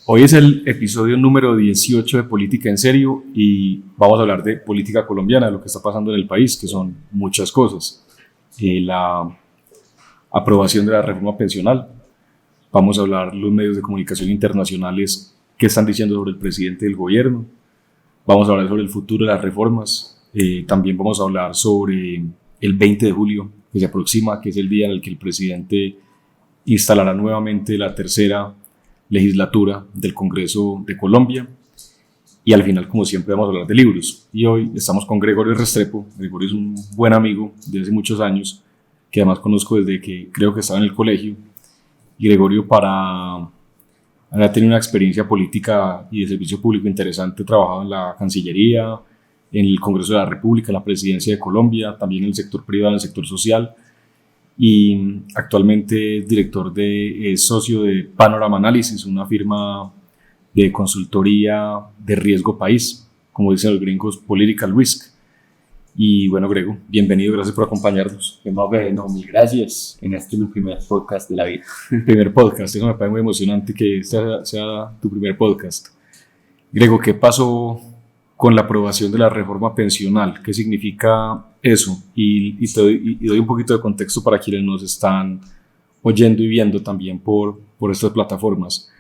Hoy es el episodio número 18 de Política en Serio y vamos a hablar de política colombiana, de lo que está pasando en el país, que son muchas cosas. La aprobación de la reforma pensional, vamos a hablar los medios de comunicación internacionales qué están diciendo sobre el presidente del gobierno, vamos a hablar sobre el futuro de las reformas, también vamos a hablar sobre el 20 de julio que se aproxima, que es el día en el que el presidente instalará nuevamente la tercera legislatura del Congreso de Colombia. Y al final, como siempre, vamos a hablar de libros. Y hoy estamos con Gregorio Restrepo. Gregorio es un buen amigo de hace muchos años, que además conozco desde que creo que estaba en el colegio. Y Gregorio ha tenido una experiencia política y de servicio público interesante, trabajado en la Cancillería, en el Congreso de la República, en la Presidencia de Colombia, también en el sector privado, en el sector social. Y actualmente es director socio de Panorama Análisis, una firma de consultoría de riesgo país, como dicen los gringos, Political Risk. Y bueno, Grego, bienvenido, gracias por acompañarnos. No, mil gracias. En este es mi primer podcast de la vida. Primer podcast, eso me parece muy emocionante que este sea tu primer podcast. Grego, ¿qué pasó con la aprobación de la reforma pensional? ¿Qué significa eso? Y doy un poquito de contexto para quienes nos están oyendo y viendo también por estas plataformas.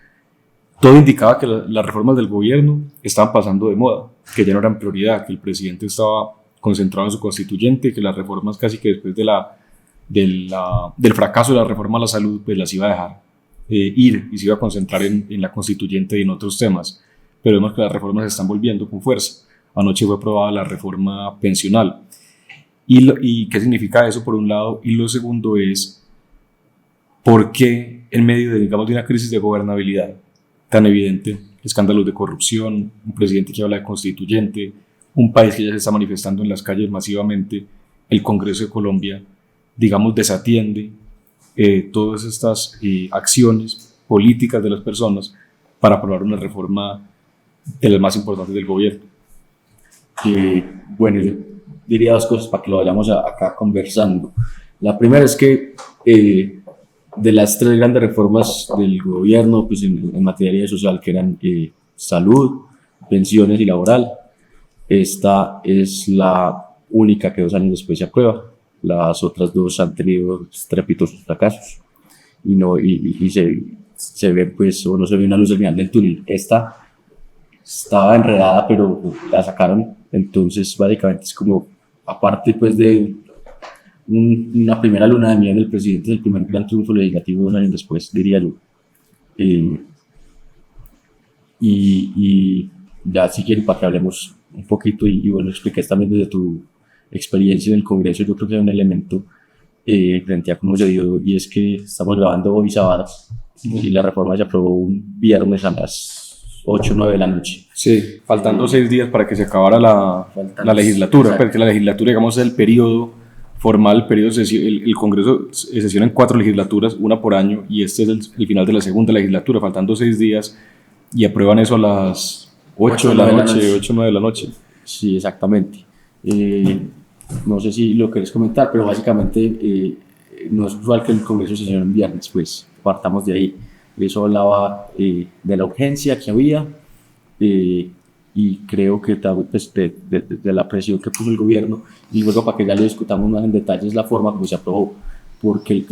Todo indicaba que las reformas del gobierno estaban pasando de moda, que ya no eran prioridad, que el presidente estaba concentrado en su constituyente, que las reformas casi que después del fracaso de la reforma a la salud, pues las iba a dejar ir y se iba a concentrar en la constituyente y en otros temas. Pero vemos que las reformas se están volviendo con fuerza. Anoche fue aprobada la reforma pensional. ¿Y qué significa eso por un lado? Y lo segundo es, ¿por qué en medio de una crisis de gobernabilidad tan evidente, escándalos de corrupción, un presidente que habla de constituyente, un país que ya se está manifestando en las calles masivamente, el Congreso de Colombia, desatiende todas estas acciones políticas de las personas para aprobar una reforma de las más importantes del gobierno? Bueno, yo diría dos cosas para que lo vayamos acá conversando. La primera es que de las tres grandes reformas del gobierno, pues en materia social, que eran salud, pensiones y laboral, esta es la única que 2 años después se aprueba. Las otras dos han tenido estrepitosos fracasos y se ve, pues, o no se ve una luz al final del túnel. Esta estaba enredada, pero la sacaron. Entonces, básicamente es como, aparte pues de una primera luna de miel del presidente, el primer gran triunfo legislativo 2 años después, diría yo. Y ya si quieren, para que hablemos un poquito, y bueno, expliques también desde tu experiencia en el Congreso, yo creo que hay un elemento frente a cómo se dio, y es que estamos grabando hoy sábado, y la reforma se aprobó un viernes a las 8 o 9 de la noche. Sí, faltando 6 días para que se acabara la legislatura, exacto. Porque la legislatura, es el periodo formal, el Congreso sesiona en 4 legislaturas, una por año, y este es el final de la segunda legislatura, faltando 6 días, y aprueban eso a las 8 de la noche, 8 o 9 de la noche. Sí, exactamente. No sé si lo querés comentar, pero básicamente no es usual que el Congreso sesione en viernes, pues partamos de ahí. Eso hablaba de la urgencia que había y creo que pues, de la presión que puso el gobierno, y luego para que ya lo discutamos más en detalle, es la forma como se aprobó, porque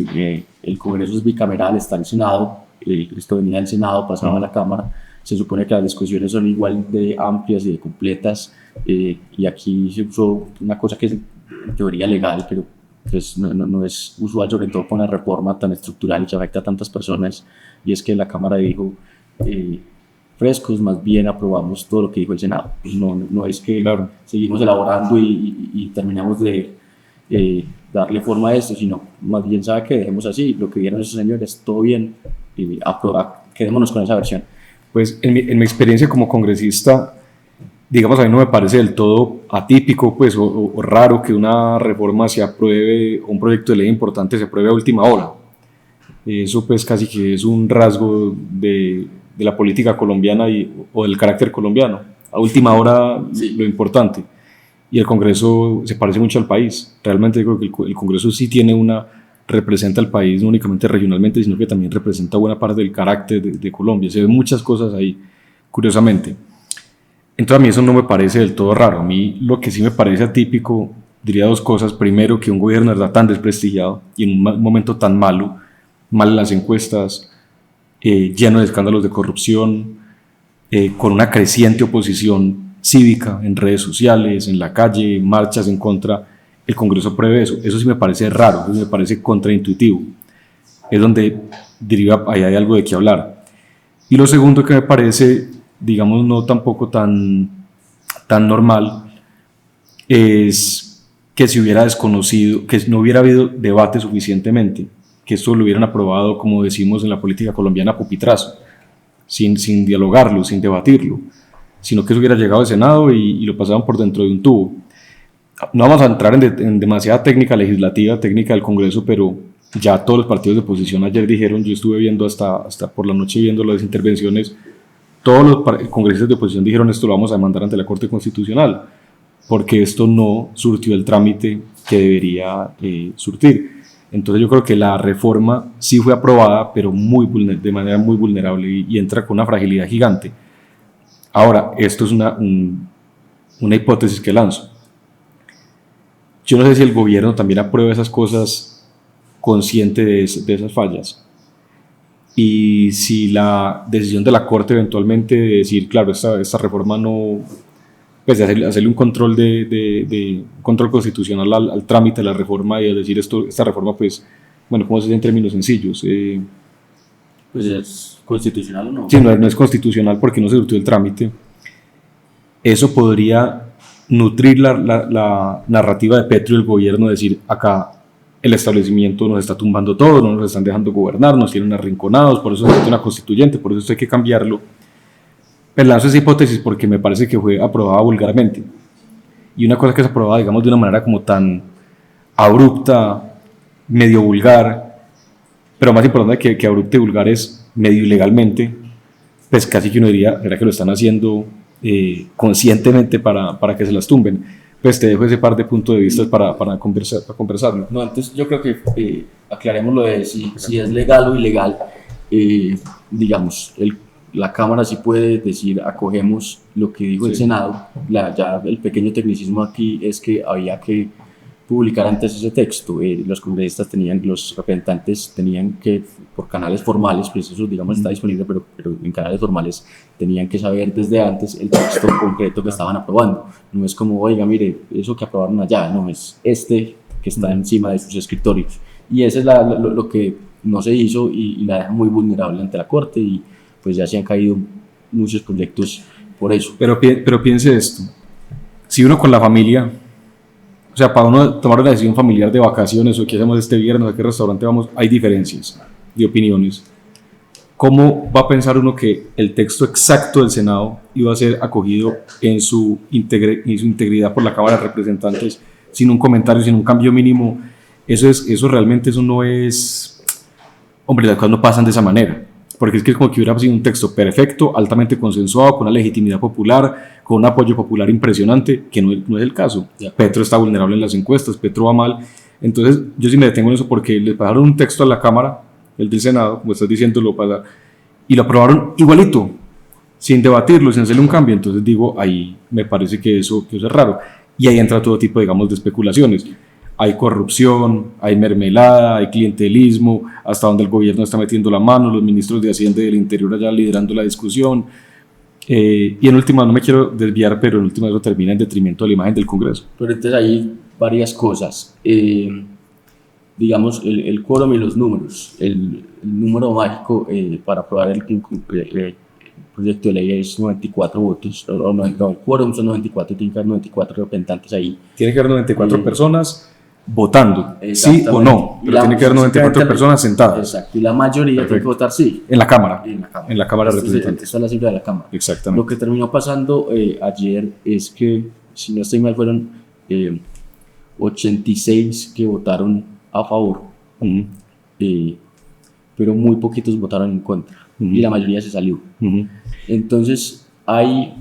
el Congreso es bicameral, está en el Senado, esto venía del Senado, pasaba a la Cámara. Se supone que las discusiones son igual de amplias y de completas, y aquí se usó una cosa que es en teoría legal, pero pues no es usual, sobre todo con una reforma tan estructural y que afecta a tantas personas, y es que la Cámara dijo frescos, más bien aprobamos todo lo que dijo el Senado. Pues no es que claro, seguimos elaborando y terminamos de darle forma a esto, sino más bien sabe que dejemos así, lo que dieron esos señores, todo bien, quedémonos con esa versión. Pues en mi experiencia como congresista, a mí no me parece del todo atípico, pues, o raro que una reforma se apruebe, un proyecto de ley importante se apruebe a última hora. Eso pues casi que es un rasgo de la política colombiana o del carácter colombiano. A última hora, sí, lo importante. Y el Congreso se parece mucho al país. Realmente yo creo que el Congreso sí tiene una representa al país no únicamente regionalmente, sino que también representa buena parte del carácter de Colombia. Se ven muchas cosas ahí, curiosamente. Entonces a mí eso no me parece del todo raro. A mí lo que sí me parece atípico, diría dos cosas. Primero, que un gobierno está tan desprestigiado y en un momento tan malo, mal en las encuestas, lleno de escándalos de corrupción, con una creciente oposición cívica en redes sociales, en la calle, marchas en contra, el Congreso apruebe eso. Eso sí me parece raro, eso me parece contraintuitivo. Es donde diría, ahí hay algo de qué hablar. Y lo segundo que me parece, digamos, no tampoco tan normal, es que se hubiera desconocido, que no hubiera habido debate suficientemente, que esto lo hubieran aprobado, como decimos en la política colombiana, a pupitrazo, sin dialogarlo, sin debatirlo, sino que eso hubiera llegado al Senado y lo pasaban por dentro de un tubo. No vamos a entrar en demasiada técnica legislativa, técnica del Congreso, pero ya todos los partidos de oposición ayer dijeron, yo estuve viendo hasta por la noche viendo las intervenciones, todos los congresistas de oposición dijeron, esto lo vamos a demandar ante la Corte Constitucional, porque esto no surtió el trámite que debería surtir. Entonces yo creo que la reforma sí fue aprobada, pero de manera muy vulnerable y entra con una fragilidad gigante. Ahora, esto es una hipótesis que lanzo. Yo no sé si el gobierno también aprueba esas cosas consciente de esas fallas. Y si la decisión de la Corte eventualmente de decir, claro, esta reforma no, pues de hacerle un control control constitucional al trámite de la reforma y decir esta reforma, pues, bueno, ¿cómo se dice en términos sencillos? Pues es constitucional o no. Sí, no es constitucional porque no se surtió el trámite. Eso podría nutrir la narrativa de Petro y el gobierno, decir, acá el establecimiento nos está tumbando todo, no nos están dejando gobernar, nos tienen arrinconados, por eso necesita una constituyente, por eso esto hay que cambiarlo. Pero lanzo esa hipótesis porque me parece que fue aprobada vulgarmente. Y una cosa que es aprobada, digamos, de una manera como tan abrupta, medio vulgar, pero más importante que abrupta y vulgar es medio ilegalmente, pues casi que uno diría, ¿será que lo están haciendo conscientemente para que se las tumben? Pues te dejo ese par de puntos de vista para conversarlo. No, antes yo creo que aclaremos lo de si es legal o ilegal. Digamos, la Cámara sí puede decir, acogemos lo que dijo el Senado. Ya el pequeño tecnicismo aquí es que había que publicar antes ese texto. Los congresistas los representantes tenían que, por canales formales, pues eso digamos está disponible, pero en canales formales tenían que saber desde antes el texto concreto que estaban aprobando. No es como, oiga, mire, eso que aprobaron allá, no, es que está encima de sus escritorios. Y eso es lo que no se hizo y la deja muy vulnerable ante la Corte, y pues ya se han caído muchos proyectos por eso. Pero piense esto, si uno con la familia, o sea, para uno tomar una decisión familiar de vacaciones o qué hacemos este viernes, a qué restaurante vamos, hay diferencias de opiniones. ¿Cómo va a pensar uno que el texto exacto del Senado iba a ser acogido en su integridad por la Cámara de Representantes sin un comentario, sin un cambio mínimo? Eso realmente no es... Hombre, las cosas no pasan de esa manera. Porque es que es como que hubiera sido un texto perfecto, altamente consensuado, con una legitimidad popular, con un apoyo popular impresionante, que no es el caso. Petro está vulnerable en las encuestas, Petro va mal. Entonces, yo sí me detengo en eso porque le pasaron un texto a la Cámara, el del Senado, como estás diciendo, y lo aprobaron igualito, sin debatirlo, sin hacerle un cambio. Entonces digo, ahí me parece que eso es raro. Y ahí entra todo tipo, digamos, de especulaciones. Hay corrupción, hay mermelada, hay clientelismo, hasta donde el gobierno está metiendo la mano, los ministros de Hacienda y del Interior allá liderando la discusión. Y en última, no me quiero desviar, pero en última eso termina en detrimento de la imagen del Congreso. Pero entonces hay varias cosas. Digamos, el quórum y los números. El número mágico para aprobar el proyecto de ley es 94 votos. No, el quórum son 94, tiene que haber 94 representantes ahí. Tiene que haber 94 personas votando, sí o no, pero tiene que haber 94 personas sentadas. Exacto, y la mayoría tiene que votar sí. En la Cámara de Representantes. Esta es la cifra de la Cámara. Exactamente. Lo que terminó pasando ayer es que, si no estoy mal, fueron 86 que votaron a favor, pero muy poquitos votaron en contra, y la mayoría se salió. Entonces, hay...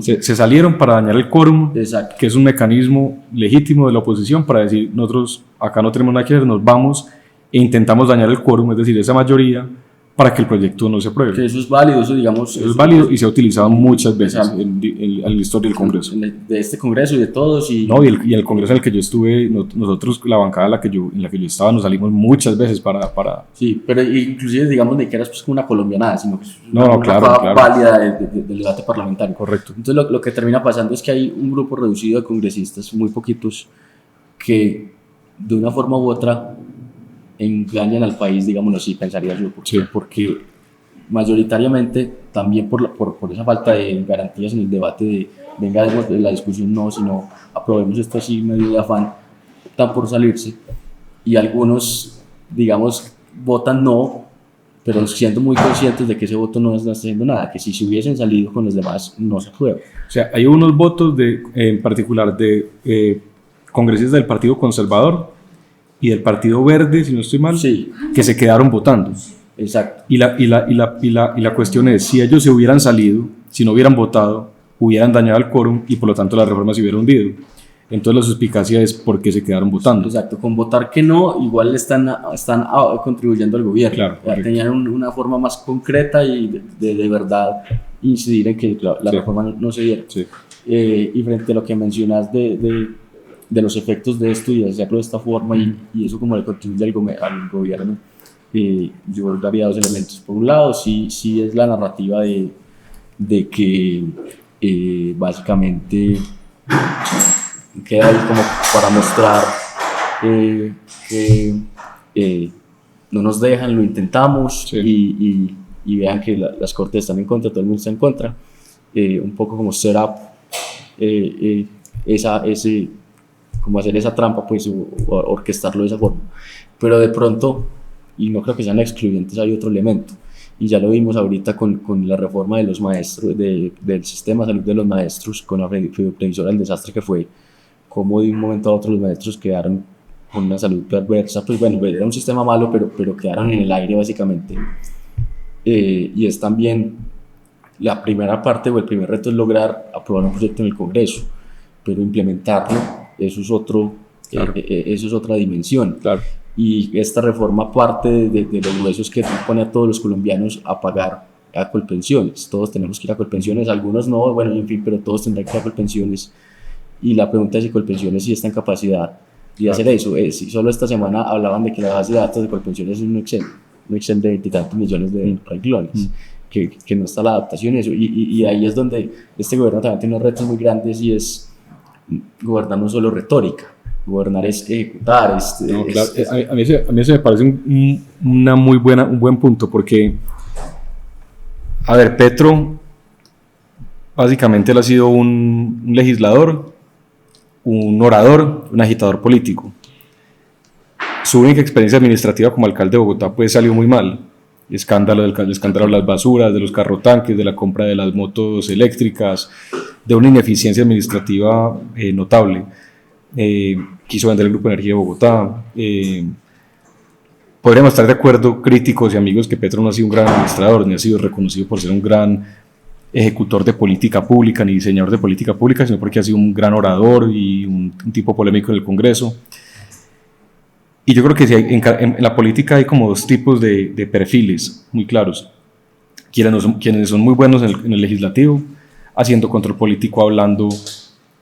Se salieron para dañar el quórum, que es un mecanismo legítimo de la oposición para decir, nosotros acá no tenemos nada que ver, nos vamos, e intentamos dañar el quórum, es decir, esa mayoría, para que el proyecto no se apruebe. Que eso es válido, eso digamos... Eso es válido y se ha utilizado muchas veces en la historia del Congreso. De este Congreso y de todos. No, y en el Congreso en el que yo estuve, nosotros, la bancada en la que yo estaba, nos salimos muchas veces para... Sí, pero inclusive digamos ni que era pues como una colombianada, sino que es claro. válida del debate parlamentario. Correcto. Entonces lo que termina pasando es que hay un grupo reducido de congresistas, muy poquitos, que de una forma u otra engañan al país, digámoslo así, pensaría yo, porque mayoritariamente también por esa falta de garantías en el debate de venga de la discusión no, sino aprobemos esto así medio de afán, optan por salirse, y algunos, digamos, votan no, pero siendo muy conscientes de que ese voto no está haciendo nada, que si se hubiesen salido con los demás no se aprueba. O sea, hay unos votos en particular de congresistas del Partido Conservador y del Partido Verde, si no estoy mal, sí, que se quedaron votando. Exacto. Y la cuestión es, si ellos se hubieran salido, si no hubieran votado, hubieran dañado el quórum y por lo tanto la reforma se hubiera hundido. Entonces la suspicacia es por qué se quedaron votando. Exacto, con votar que no, igual están contribuyendo al gobierno. Claro, tenían una forma más concreta y de verdad incidir en que la reforma no se diera. Sí. Y frente a lo que mencionas de los efectos de esto y de hacerlo de esta forma y eso como le contribuye al gobierno, yo daría dos elementos. Por un lado, sí es la narrativa de que básicamente queda ahí como para mostrar que no nos dejan, lo intentamos, sí. y vean que las cortes están en contra, todo el mundo está en contra, un poco como set up como hacer esa trampa, pues, o orquestarlo de esa forma. Pero de pronto, y no creo que sean excluyentes, hay otro elemento, y ya lo vimos ahorita con la reforma de los maestros, del sistema de salud de los maestros, con la previsora del desastre que fue, como de un momento a otro los maestros quedaron con una salud perversa. Pues bueno, era un sistema malo, pero quedaron en el aire básicamente. Y es también la primera parte o el primer reto es lograr aprobar un proyecto en el Congreso, pero implementarlo, eso es otra dimensión. Claro. Y esta reforma parte de los huesos que pone a todos los colombianos a pagar a Colpensiones. Todos tenemos que ir a Colpensiones, algunos no, bueno, en fin, pero todos tendrán que ir a Colpensiones. Y la pregunta es si Colpensiones sí está en capacidad de hacer eso. Si solo esta semana hablaban de que la base de datos de Colpensiones es un Excel de 20 y tantos millones de renglones, que no está la adaptación a eso. Y ahí es donde este gobierno también tiene unos retos muy grandes, y es gobernar no solo retórica, gobernar es ejecutar. A mí eso me parece un buen punto, porque, a ver, Petro básicamente él ha sido un legislador, un orador, un agitador político. Su única experiencia administrativa como alcalde de Bogotá pues salió muy mal. El escándalo de las basuras, de los carrotanques, de la compra de las motos eléctricas, de una ineficiencia administrativa notable. Quiso vender el Grupo Energía de Bogotá. Podríamos estar de acuerdo, críticos y amigos, que Petro no ha sido un gran administrador, ni ha sido reconocido por ser un gran ejecutor de política pública, ni diseñador de política pública, sino porque ha sido un gran orador y un tipo polémico en el Congreso. Y yo creo que en la política hay como dos tipos de perfiles muy claros. Quienes son muy buenos en el legislativo, haciendo control político, hablando,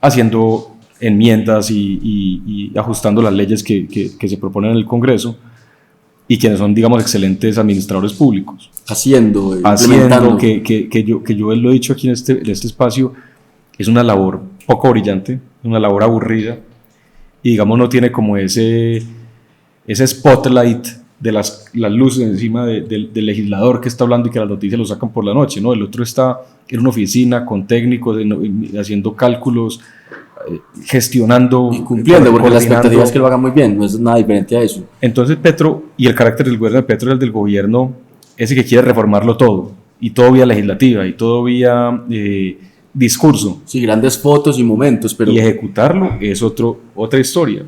haciendo enmiendas y ajustando las leyes que se proponen en el Congreso, y quienes son, digamos, excelentes administradores públicos. Haciendo que yo lo he dicho aquí en este espacio, es una labor poco brillante, una labor aburrida, y digamos no tiene como ese spotlight de las luces encima del legislador que está hablando y que las noticias lo sacan por la noche, ¿no? El otro está en una oficina con técnicos haciendo cálculos, gestionando y cumpliendo, porque la expectativa es que lo hagan muy bien, no es nada diferente a eso. Entonces Petro, y el carácter del gobierno de Petro y el del gobierno, es el que quiere reformarlo todo, y todo vía legislativa, y todo vía discurso. Sí, grandes fotos y momentos, pero... Y ejecutarlo es otra historia,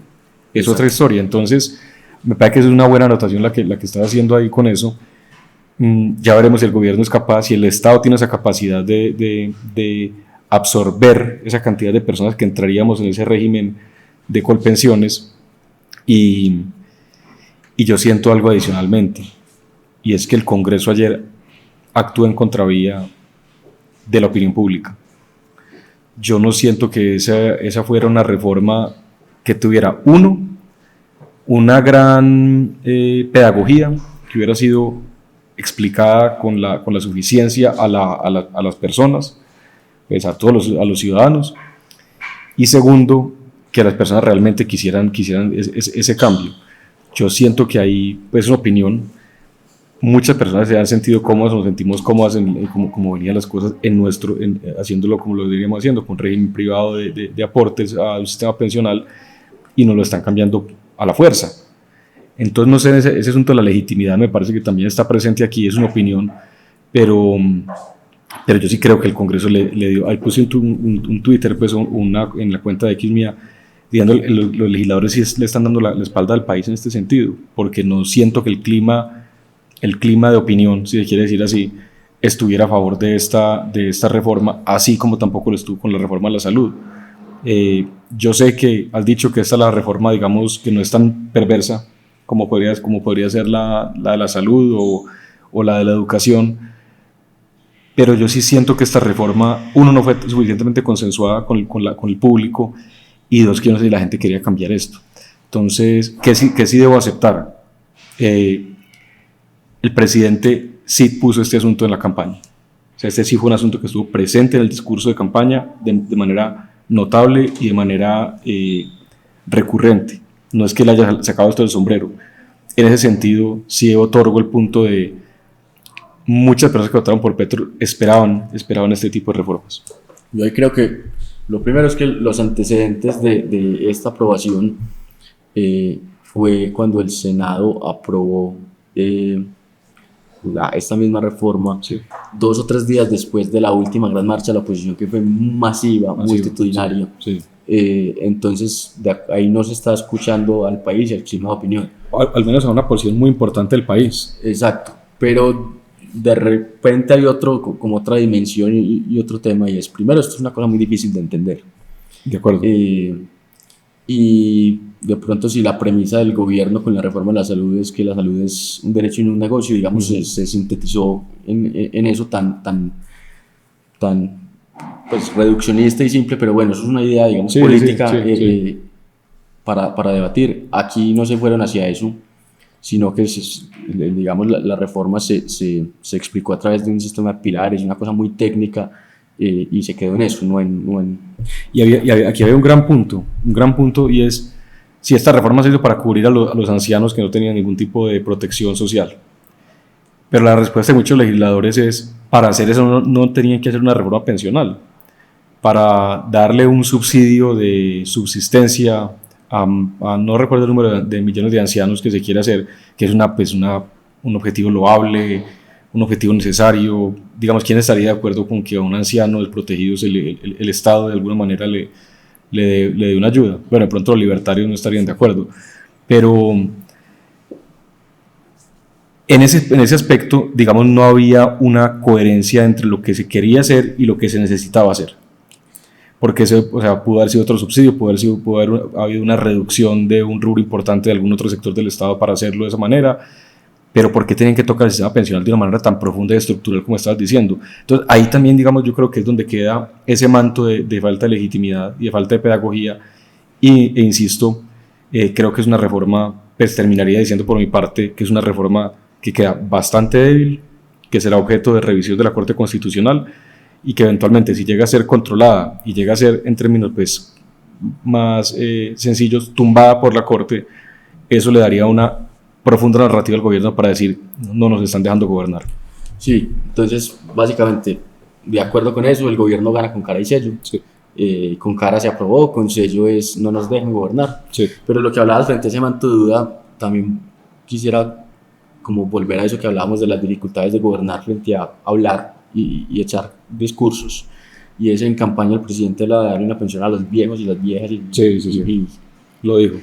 es otra historia. Entonces me parece que es una buena anotación la que estás haciendo ahí con eso. Ya veremos si el gobierno es capaz, si el Estado tiene esa capacidad de absorber esa cantidad de personas que entraríamos en ese régimen de Colpensiones, y Y yo siento algo adicionalmente, y es que el Congreso ayer actuó en contravía de la opinión pública. Yo no siento que esa fuera una reforma que tuviera, una gran pedagogía, que hubiera sido explicada con la suficiencia a las personas, pues a todos los ciudadanos, y segundo, que las personas realmente quisieran ese cambio. Yo siento que hay, pues, una opinión, muchas personas se han sentido cómodas, nos sentimos cómodas como venían las cosas haciéndolo como lo diríamos haciendo, con régimen privado de aportes al sistema pensional, y nos lo están cambiando a la fuerza. Entonces, no sé, ese asunto de la legitimidad me parece que también está presente aquí, es una opinión, pero yo sí creo que el Congreso le dio. Ahí puse un Twitter, pues, en la cuenta de X mía, diciendo los legisladores sí le están dando la espalda al país en este sentido, porque no siento que el clima de opinión, si se quiere decir así, estuviera a favor de esta reforma, así como tampoco lo estuvo con la reforma de la salud. Yo sé que has dicho que esta es la reforma, digamos, que no es tan perversa como podría ser la de la salud o la de la educación, pero yo sí siento que esta reforma, uno, no fue suficientemente consensuada con el público, y dos, que yo no sé si la gente quería cambiar esto. Entonces, ¿qué sí debo aceptar? El presidente sí puso este asunto en la campaña. O sea, este sí fue un asunto que estuvo presente en el discurso de campaña de manera notable y de manera recurrente. No es que le haya sacado esto del sombrero. En ese sentido, sí otorgo el punto de muchas personas que votaron por Petro esperaban este tipo de reformas. Yo ahí creo que lo primero es que los antecedentes de esta aprobación fue cuando el Senado aprobó esta misma reforma, sí, 2 o 3 días después de la última gran marcha de la oposición, que fue masiva, multitudinaria. Sí. Entonces, de ahí no se está escuchando al país y al clima de opinión. Al menos a una porción muy importante del país. Exacto, pero de repente hay como otra dimensión y otro tema, y es, primero, esto es una cosa muy difícil de entender. De acuerdo. Y de pronto, si la premisa del gobierno con la reforma de la salud es que la salud es un derecho y no un negocio, digamos, se sintetizó en eso tan pues, reduccionista y simple, pero bueno, eso es una idea, digamos, política sí. Para debatir. Aquí no se fueron hacia eso, sino que digamos, la reforma se explicó a través de un sistema de pilares, una cosa muy técnica, y se quedó en eso, no en... Y aquí había un gran punto, y es, si esta reforma se hizo para cubrir a los ancianos que no tenían ningún tipo de protección social, pero la respuesta de muchos legisladores es, para hacer eso no tenían que hacer una reforma pensional, para darle un subsidio de subsistencia a no recuerdo el número de millones de ancianos que se quiere hacer, que es un objetivo loable, un objetivo necesario. Digamos, ¿quién estaría de acuerdo con que a un anciano desprotegido el Estado de alguna manera le dé una ayuda? Bueno, de pronto los libertarios no estarían de acuerdo, pero en ese aspecto, digamos, no había una coherencia entre lo que se quería hacer y lo que se necesitaba hacer. Porque pudo haber sido otro subsidio, pudo haber habido una reducción de un rubro importante de algún otro sector del Estado para hacerlo de esa manera, pero ¿por qué tienen que tocar el sistema pensional de una manera tan profunda y estructural como estabas diciendo? Entonces, ahí también, digamos, yo creo que es donde queda ese manto de falta de legitimidad y de falta de pedagogía, e insisto, creo que es una reforma, pues terminaría diciendo por mi parte, que es una reforma que queda bastante débil, que será objeto de revisión de la Corte Constitucional, y que eventualmente, si llega a ser controlada y llega a ser, en términos pues más sencillos, tumbada por la Corte, eso le daría una profunda narrativa al gobierno para decir, no nos están dejando gobernar. Sí, entonces básicamente, de acuerdo con eso, el gobierno gana con cara y sello. Sí. Con cara se aprobó, con sello es no nos dejan gobernar. Sí. Pero lo que hablabas frente a ese manto de duda, también quisiera como volver a eso que hablábamos de las dificultades de gobernar frente a hablar y echar discursos, y es en campaña el presidente le darle una pensión a los viejos y las viejas, y lo dijo,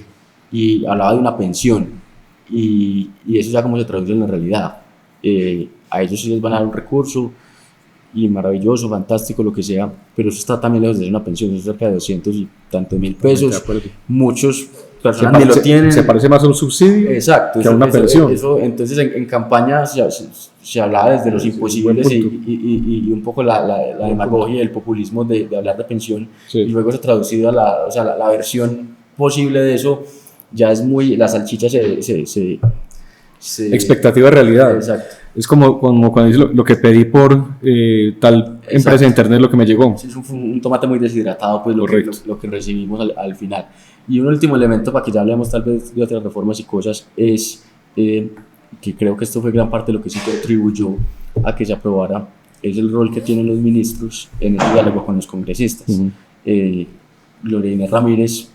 y hablaba de una pensión, y eso ya como se traduce en la realidad. A ellos sí les van a dar un recurso, y maravilloso, fantástico, lo que sea, pero eso está también lejos de ser una pensión, eso es cerca de 200 y tantos mil pesos. Muchos personas ni lo tienen. Se parece más a un subsidio que a una pensión. Entonces en campaña se hablaba desde los imposibles y un poco la demagogia y el populismo de hablar de pensión, y luego se ha traducido a la versión posible de eso. Ya es muy, la salchicha expectativa de realidad. Exacto. Es como cuando dice lo que pedí por tal empresa de internet, lo que me llegó. Sí, es un tomate muy deshidratado, pues lo que recibimos al final. Y un último elemento, para que ya hablemos tal vez de otras reformas y cosas, es que creo que esto fue gran parte de lo que sí contribuyó a que se aprobara, es el rol que tienen los ministros en el diálogo con los congresistas. Lorena Ramírez,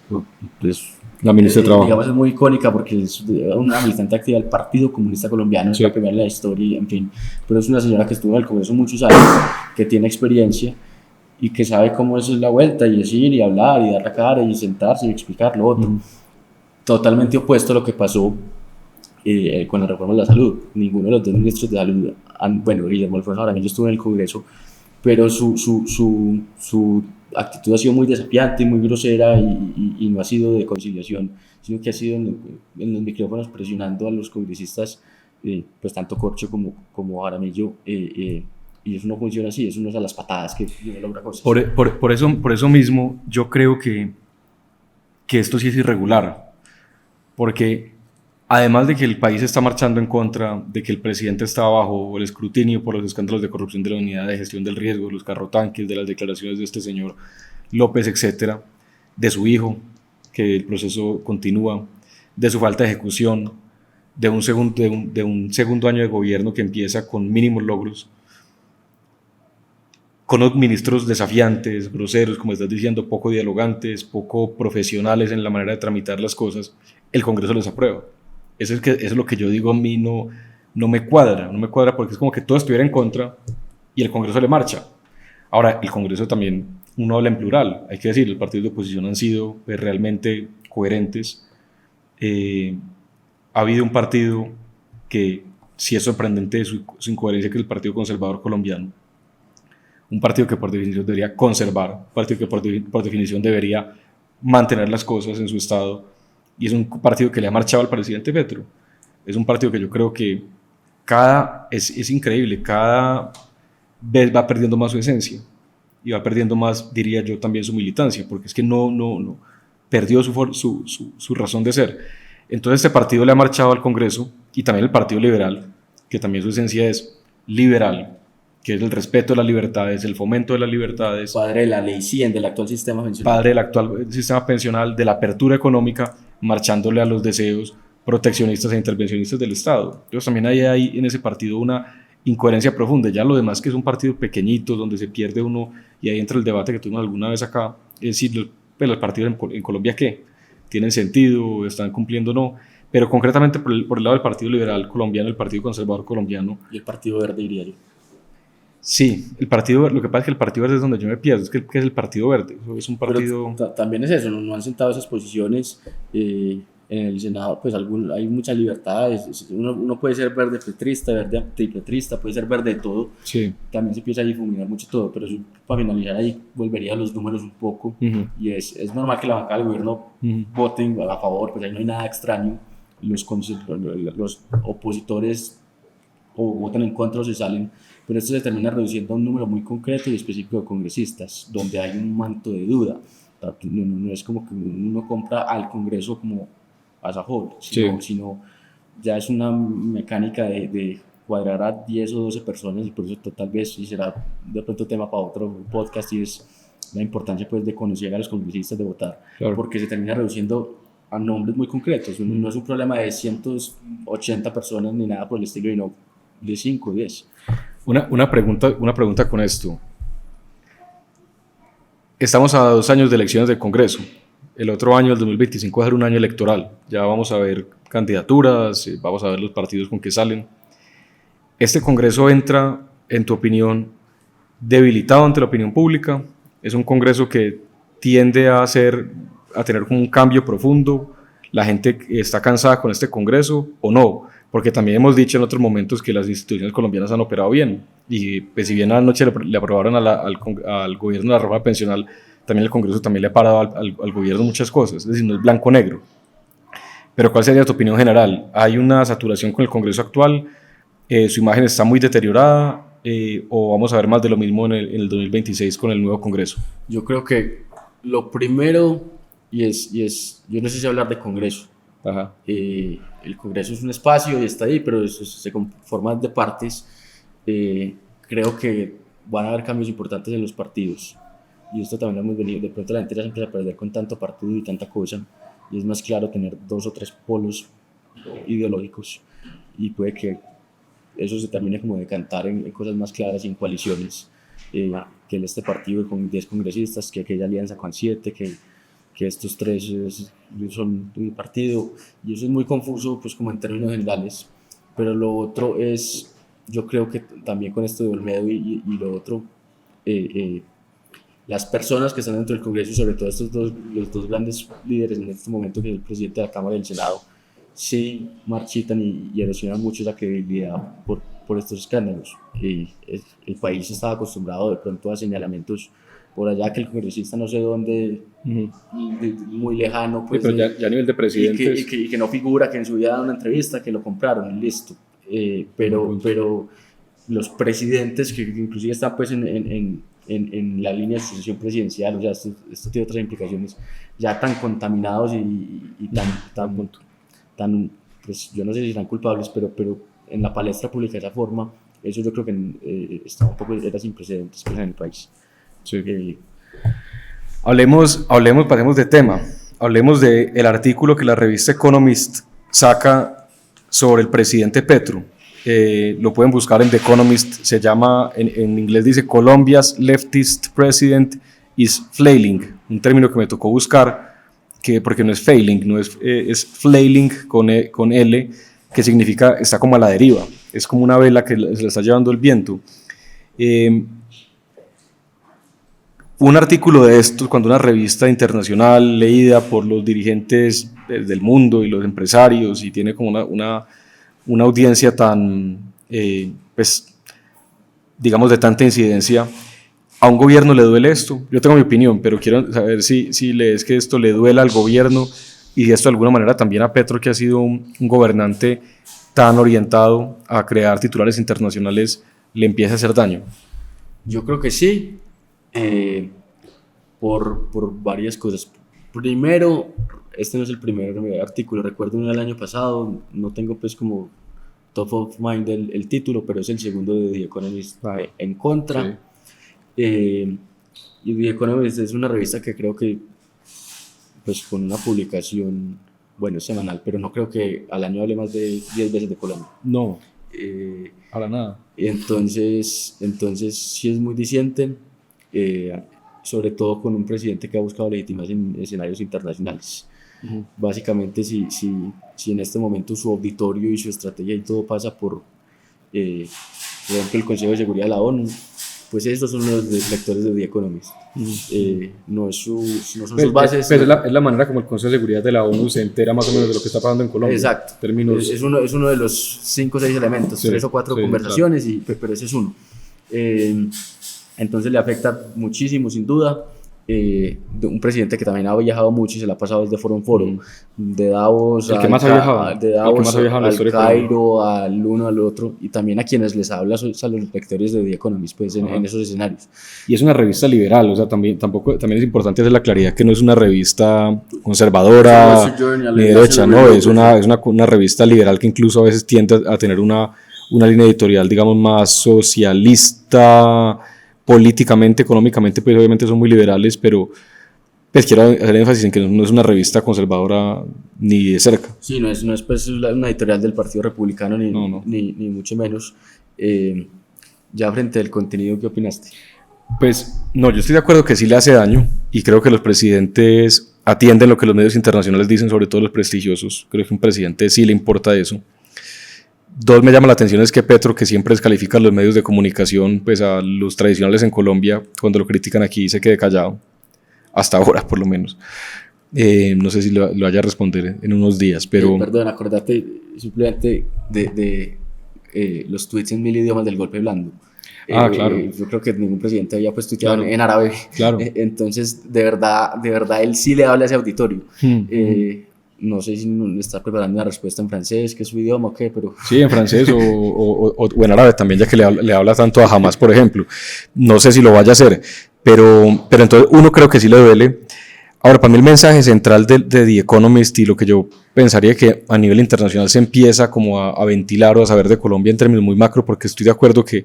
pues, la ministra de Trabajo, digamos, es muy icónica porque es una militante activa del Partido Comunista Colombiano, es la primera en la historia, en fin, pero es una señora que estuvo en el Congreso muchos años, que tiene experiencia y que sabe cómo es la vuelta y decir y hablar y dar la cara y sentarse y explicar lo otro. Totalmente opuesto a lo que pasó con la reforma de la salud. Ninguno de los dos ministros de salud, bueno, Guillermo Alfonso Jaramillo estuvo en el Congreso, pero su actitud ha sido muy desafiante y muy grosera y no ha sido de conciliación, sino que ha sido en los micrófonos presionando a los congresistas, pues tanto Corcho como Jaramillo, y eso no funciona así, eso no es a las patadas que uno logra cosas. Por eso mismo yo creo que esto sí es irregular, porque además de que el país está marchando en contra, de que el presidente está bajo el escrutinio por los escándalos de corrupción de la unidad de gestión del riesgo, los carrotanques, de las declaraciones de este señor López, etcétera, de su hijo, que el proceso continúa, de su falta de ejecución, de un segundo año de gobierno que empieza con mínimos logros, con los ministros desafiantes, groseros, como estás diciendo, poco dialogantes, poco profesionales en la manera de tramitar las cosas, el Congreso les aprueba. Eso es lo que yo digo, a mí no me cuadra porque es como que todo estuviera en contra y el Congreso le marcha. Ahora, el Congreso también, uno habla en plural, hay que decir, los partidos de oposición han sido realmente coherentes. Ha habido un partido que sí es sorprendente su incoherencia, que es el Partido Conservador Colombiano, un partido que por definición debería conservar, un partido que por definición debería mantener las cosas en su estado, y es un partido que le ha marchado al presidente Petro. Es un partido que yo creo que es increíble, cada vez va perdiendo más su esencia y va perdiendo más, diría yo, también su militancia, porque es que no perdió su razón de ser. Entonces este partido le ha marchado al Congreso, y también el Partido Liberal, que también su esencia es liberal, que es el respeto de las libertades, el fomento de las libertades. Padre de la ley 100, del actual sistema pensional. Padre del actual sistema pensional, de la apertura económica, marchándole a los deseos proteccionistas e intervencionistas del Estado. Entonces también hay en ese partido una incoherencia profunda. Ya lo demás, que es un partido pequeñito, donde se pierde uno, y ahí entra el debate que tuvimos alguna vez acá, es decir, los partidos en Colombia, ¿qué? ¿Tienen sentido? ¿Están cumpliendo o no? Pero concretamente por el lado del Partido Liberal Colombiano, el Partido Conservador Colombiano. Y el Partido Verde, diría yo. Sí, lo que pasa es que el Partido Verde es donde yo me pierdo, ¿qué es el Partido Verde? Es un partido... Pero también es eso, no han sentado esas posiciones en el Senado, pues hay muchas libertades, uno puede ser verde petrista, verde antipetrista, puede ser verde de todo, sí. También se empieza a difuminar mucho todo, pero eso, para finalizar ahí, volvería a los números un poco, y es normal que la bancada del gobierno voten a favor, pues ahí no hay nada extraño, los opositores o votan en contra o se salen, pero esto se termina reduciendo a un número muy concreto y específico de congresistas, donde hay un manto de duda. No es como que uno compra al Congreso como as a whole, sino ya es una mecánica de cuadrar a 10 o 12 personas, y por eso tal vez, y será de pronto tema para otro podcast, y es la importancia, pues, de conocer a los congresistas, de votar, claro. Porque se termina reduciendo a nombres muy concretos. No es un problema de 180 personas ni nada por el estilo, sino de 5 o 10. Una pregunta con esto. Estamos a 2 años de elecciones del Congreso. El otro año, el 2025, va a ser un año electoral. Ya vamos a ver candidaturas, vamos a ver los partidos con que salen. ¿Este Congreso entra, en tu opinión, debilitado ante la opinión pública? ¿Es un Congreso que tiende a tener como un cambio profundo? ¿La gente está cansada con este Congreso o no? Porque también hemos dicho en otros momentos que las instituciones colombianas han operado bien, y pues, si bien anoche le aprobaron al gobierno la reforma pensional, también el Congreso también le ha parado al gobierno muchas cosas, es decir, no es blanco-negro. Pero ¿cuál sería tu opinión general? ¿Hay una saturación con el Congreso actual? ¿Su imagen está muy deteriorada? ¿O vamos a ver más de lo mismo en el 2026 con el nuevo Congreso? Yo creo que lo primero, yo no sé si hablar de Congreso. Ajá. El Congreso es un espacio y está ahí, pero eso se conforma de partes. Creo que van a haber cambios importantes en los partidos. Y esto también lo hemos venido. De pronto la gente ya se empieza a perder con tanto partido y tanta cosa. Y es más claro tener 2 o 3 polos ideológicos. Y puede que eso se termine como decantar en cosas más claras y en coaliciones. Que este partido con 10 congresistas, que aquella alianza con 7, que estos 3 son un partido, y eso es muy confuso pues como en términos generales. Pero lo otro es, yo creo que también con esto de Olmedo y lo otro, las personas que están dentro del Congreso, y sobre todo los dos grandes líderes en este momento, que es el presidente de la Cámara y el Senado, sí marchitan y erosionan mucho esa credibilidad por estos escándalos. El país estaba acostumbrado de pronto a señalamientos por allá, que el congresista no sé dónde, muy lejano, pues, sí, pero ya a nivel de presidentes. y que no figura, que en su vida da una entrevista, que lo compraron y listo. Pero los presidentes que inclusive están pues en la línea de sucesión presidencial, o sea, esto tiene otras implicaciones, ya tan contaminados y tan pues yo no sé si serán culpables, pero en la palestra pública de esa forma, eso yo creo que está un poco, era sin precedentes pues, en el país. Sí. Pasemos de tema. Hablemos del artículo que la revista Economist saca sobre el presidente Petro. Lo pueden buscar en The Economist, se llama, en inglés dice Colombia's leftist president is flailing, un término que me tocó buscar, porque no es failing, no es flailing con L, que significa está como a la deriva, es como una vela que se le está llevando el viento. Un artículo de estos, cuando una revista internacional leída por los dirigentes del mundo y los empresarios y tiene como una audiencia tan, pues, digamos, de tanta incidencia, ¿a un gobierno le duele esto? Yo tengo mi opinión, pero quiero saber si lees que esto le duela al gobierno y esto de alguna manera también a Petro, que ha sido un gobernante tan orientado a crear titulares internacionales, le empieza a hacer daño. Yo creo que sí. Por varias cosas. Primero, este no es el primer artículo, recuerdo uno del año pasado, no tengo pues como top of mind el título, pero es el segundo de The Economist en contra. Sí. Y The Economist es una revista que creo que pues con una publicación, bueno, semanal, pero no creo que al año hable más de 10 veces de Colombia. No, para nada. Entonces sí es muy diciente. Sobre todo con un presidente que ha buscado legitimarse en escenarios internacionales. Básicamente, si en este momento su auditorio y su estrategia y todo pasa por ejemplo, el Consejo de Seguridad de la ONU, pues estos son los lectores de The Economist. No son sus bases. Pero es la manera como el Consejo de Seguridad de la ONU se entera más o menos de lo que está pasando en Colombia. Exacto. Términos... Es uno de los 5 o 6 elementos, 3 o 4 conversaciones, claro. Pero ese es uno. Entonces le afecta muchísimo, sin duda. Un presidente que también ha viajado mucho y se la ha pasado desde foro en foro, de Davos al Cairo, al uno al otro, y también a quienes les habla a los lectores de The Economist pues, en esos escenarios. Y es una revista liberal, o sea, también es importante hacer la claridad que no es una revista conservadora ni derecha, no, es una revista liberal que incluso a veces tiende a tener una línea editorial, digamos, más socialista. Políticamente, económicamente, pues obviamente son muy liberales, pero pues quiero hacer énfasis en que no es una revista conservadora ni de cerca. Sí, no es pues una editorial del Partido Republicano, ni mucho menos. Ya frente al contenido, ¿qué opinaste? Pues no, yo estoy de acuerdo que sí le hace daño y creo que los presidentes atienden lo que los medios internacionales dicen, sobre todo los prestigiosos. Creo que a un presidente sí le importa eso. 2, me llama la atención es que Petro, que siempre descalifica a los medios de comunicación, pues a los tradicionales en Colombia, cuando lo critican aquí se quede callado, hasta ahora por lo menos. No sé si lo vaya a responder en unos días, pero... Perdón, acordate simplemente de los tweets en 1000 idiomas del golpe blando. Claro. Yo creo que ningún presidente había pues tuiteado en árabe. Claro. Entonces, de verdad él sí le habla a ese auditorio. no sé si está preparando una respuesta en francés, que es su idioma o qué, pero... Sí, en francés o en árabe también, ya que le habla tanto a Hamas, por ejemplo. No sé si lo vaya a hacer, pero entonces uno creo que sí le duele. Ahora, para mí el mensaje central de The Economist y lo que yo pensaría que a nivel internacional se empieza como a ventilar o a saber de Colombia en términos muy macro, porque estoy de acuerdo que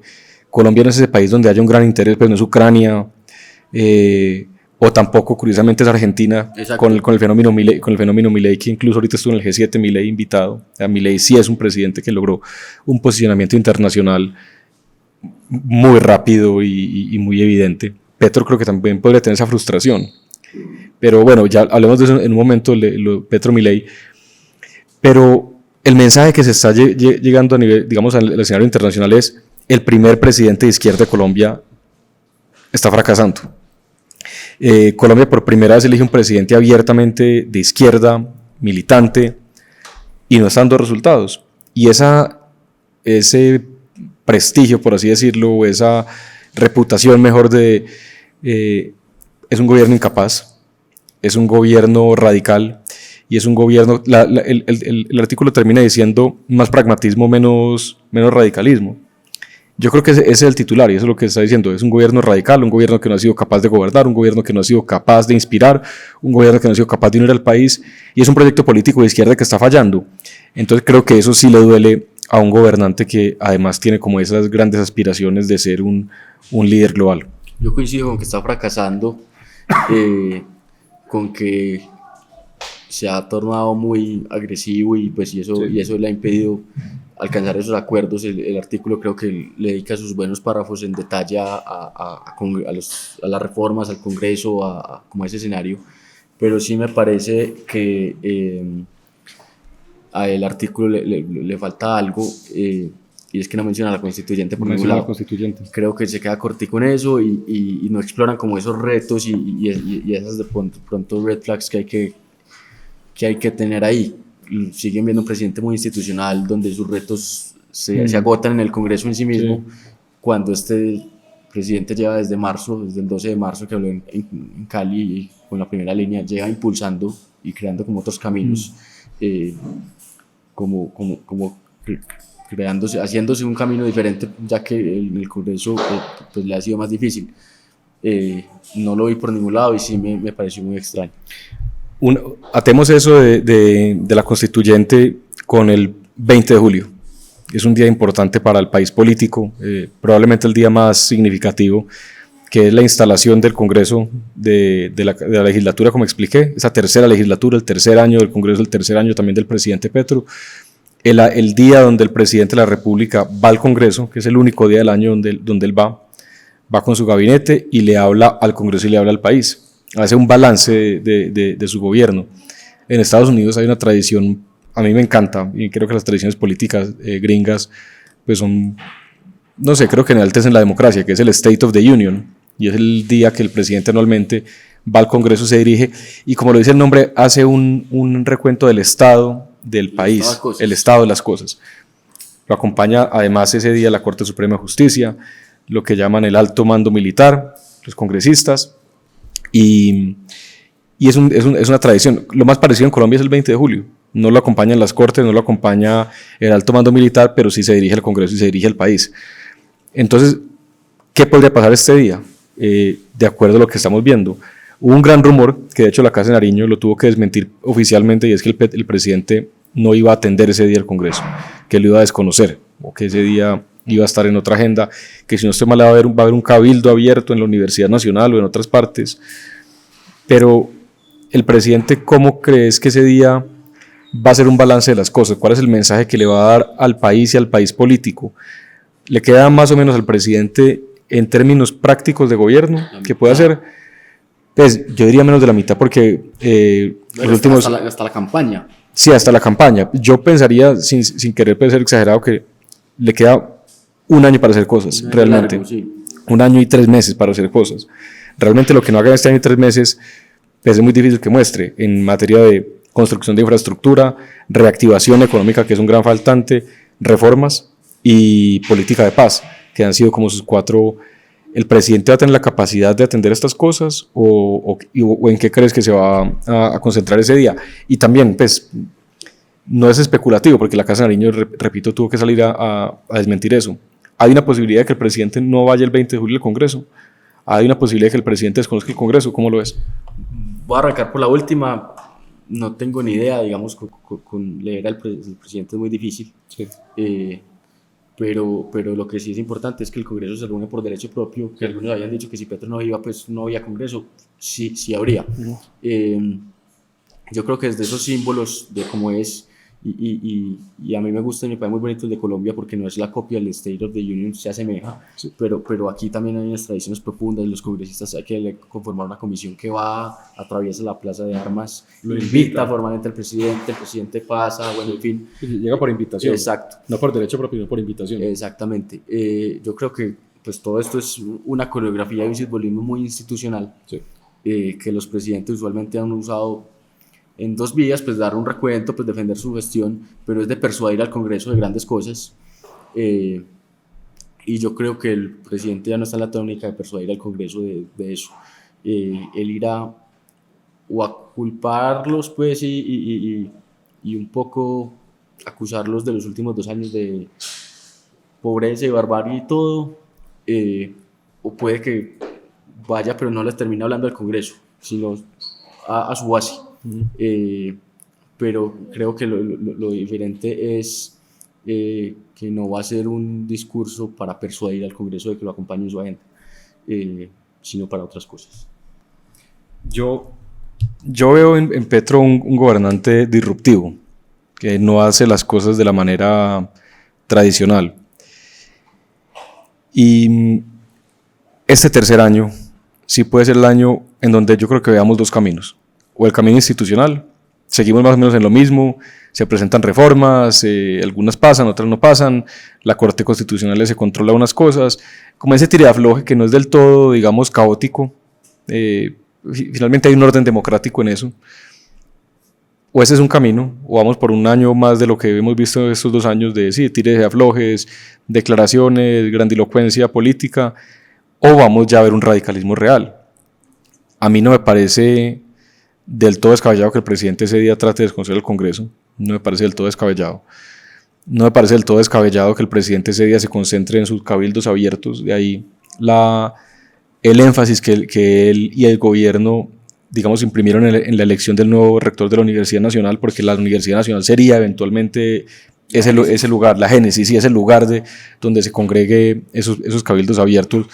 Colombia no es ese país donde haya un gran interés, pues no es Ucrania, o tampoco, curiosamente, es Argentina, con el fenómeno Milei, que incluso ahorita estuvo en el G7, Milei invitado. O sea, Milei sí es un presidente que logró un posicionamiento internacional muy rápido y muy evidente. Petro creo que también podría tener esa frustración. Pero bueno, ya hablemos de eso en un momento, Petro Milei. Pero el mensaje que se está llegando a nivel, digamos, al escenario internacional es: el primer presidente de izquierda de Colombia está fracasando. Colombia por primera vez elige un presidente abiertamente de izquierda, militante, y no está dando resultados. Y ese prestigio, por así decirlo, o esa reputación mejor es un gobierno incapaz, es un gobierno radical, y es un gobierno, el artículo termina diciendo más pragmatismo, menos radicalismo. Yo creo que ese es el titular y eso es lo que está diciendo. Es un gobierno radical, un gobierno que no ha sido capaz de gobernar, un gobierno que no ha sido capaz de inspirar, un gobierno que no ha sido capaz de unir al país, y es un proyecto político de izquierda que está fallando. Entonces creo que eso sí le duele a un gobernante que además tiene como esas grandes aspiraciones de ser un líder global. Yo coincido con que está fracasando, con que se ha tornado muy agresivo y eso le ha impedido alcanzar esos acuerdos. El artículo creo que le dedica sus buenos párrafos en detalle a las reformas, al Congreso, como a ese escenario, pero sí me parece que a el artículo le falta algo, y es que no menciona a la constituyente por ningún lado. Creo que se queda cortico en eso y no exploran como esos retos y esas de pronto red flags que hay que tener ahí. Siguen viendo un presidente muy institucional donde sus retos se agotan en el Congreso en sí mismo, cuando este presidente lleva desde el 12 de marzo que habló en Cali, y con la primera línea lleva impulsando y creando como otros caminos, haciéndose un camino diferente, ya que en el Congreso pues le ha sido más difícil. No lo vi por ningún lado y sí me pareció muy extraño. Atemos eso de la constituyente con el 20 de julio. Es un día importante para el país político, probablemente el día más significativo, que es la instalación del Congreso de la legislatura, como expliqué, esa tercera legislatura, el tercer año del Congreso, el tercer año también del presidente Petro, el día donde el presidente de la República va al Congreso, que es el único día del año donde él va con su gabinete y le habla al Congreso y le habla al país. Hace un balance de su gobierno. En Estados Unidos hay una tradición, a mí me encanta, y creo que las tradiciones políticas gringas pues son, no sé, creo que enaltecen la democracia, que es el State of the Union, y es el día que el presidente anualmente va al Congreso, se dirige, y como lo dice el nombre, hace un recuento del estado del país, el estado de las cosas. Lo acompaña además ese día la Corte Suprema de Justicia, lo que llaman el alto mando militar, los congresistas, y es una tradición. Lo más parecido en Colombia es el 20 de julio. No lo acompañan las Cortes, no lo acompaña el alto mando militar, pero sí se dirige al Congreso y se dirige al país. Entonces, ¿qué podría pasar este día? De acuerdo a lo que estamos viendo, hubo un gran rumor, que de hecho la Casa de Nariño lo tuvo que desmentir oficialmente, y es que el presidente no iba a atender ese día al Congreso, que lo iba a desconocer, o que ese día iba a estar en otra agenda, que si no estoy mal va a haber un cabildo abierto en la Universidad Nacional o en otras partes. Pero el presidente, ¿cómo crees que ese día va a hacer un balance de las cosas? ¿Cuál es el mensaje que le va a dar al país y al país político? ¿Le queda más o menos al presidente en términos prácticos de gobierno que puede hacer? Pues yo diría menos de la mitad, porque los últimos... Hasta la campaña. Sí, hasta la campaña. Yo pensaría, sin querer ser exagerado, que le queda un año para hacer cosas, realmente. Largo, sí. 1 año y 3 meses para hacer cosas. Realmente lo que no haga en este año y 3 meses pues es muy difícil que muestre en materia de construcción de infraestructura, reactivación económica, que es un gran faltante, reformas y política de paz, que han sido como sus 4 ¿el presidente va a tener la capacidad de atender estas cosas o en qué crees que se va a concentrar ese día? Y también, pues, no es especulativo, porque la Casa de Nariño, repito, tuvo que salir a desmentir eso. ¿Hay una posibilidad de que el presidente no vaya el 20 de julio al Congreso? ¿Hay una posibilidad de que el presidente desconozca el Congreso? ¿Cómo lo ves? Voy a arrancar por la última. No tengo ni idea, digamos, con leer al presidente es muy difícil. Sí. Pero lo que sí es importante es que el Congreso se reúne por derecho propio, que algunos habían dicho que si Petro no iba, pues no había Congreso, sí habría. Yo creo que desde esos símbolos de cómo es, y a mí me gusta y me parece muy bonito el de Colombia porque no es la copia del State of the Union, se asemeja, sí. pero aquí también hay unas tradiciones profundas. Los congresistas hay que conformar una comisión que va, atraviesa la plaza de armas, lo invita formalmente al presidente, el presidente pasa, bueno, en fin. Llega por invitación. Exacto. No por derecho propio, no por invitación. Exactamente. Yo creo que pues todo esto es una coreografía y un simbolismo muy institucional, sí. Que los presidentes usualmente han usado en dos vías, pues dar un recuento, pues defender su gestión, pero es de persuadir al Congreso de grandes cosas. Y yo creo que el presidente ya no está en la tónica de persuadir al Congreso de eso. Él irá o a culparlos, pues, y un poco acusarlos de los últimos 2 años de pobreza y barbarie y todo, o puede que vaya, pero no les termine hablando al Congreso, sino a su base. Pero creo que lo diferente es que no va a ser un discurso para persuadir al Congreso de que lo acompañe en su agenda, sino para otras cosas. Yo veo en Petro un gobernante disruptivo, que no hace las cosas de la manera tradicional. Y este tercer año sí puede ser el año en donde yo creo que veamos dos caminos. O el camino institucional, seguimos más o menos en lo mismo, se presentan reformas, algunas pasan, otras no pasan, la Corte Constitucional se controla unas cosas, como ese tira-y-afloje que no es del todo, digamos, caótico. Finalmente hay un orden democrático en eso. O ese es un camino, o vamos por un año más de lo que hemos visto estos 2 años de sí, tires y aflojes, declaraciones, grandilocuencia política, o vamos ya a ver un radicalismo real. A mí no me parece del todo descabellado que el presidente ese día trate de desconocer el Congreso, no me parece del todo descabellado. No me parece del todo descabellado que el presidente ese día se concentre en sus cabildos abiertos, de ahí el énfasis que él y el gobierno, digamos, imprimieron en la elección del nuevo rector de la Universidad Nacional, porque la Universidad Nacional sería eventualmente ese lugar, la génesis, y ese lugar donde se congregue esos cabildos abiertos.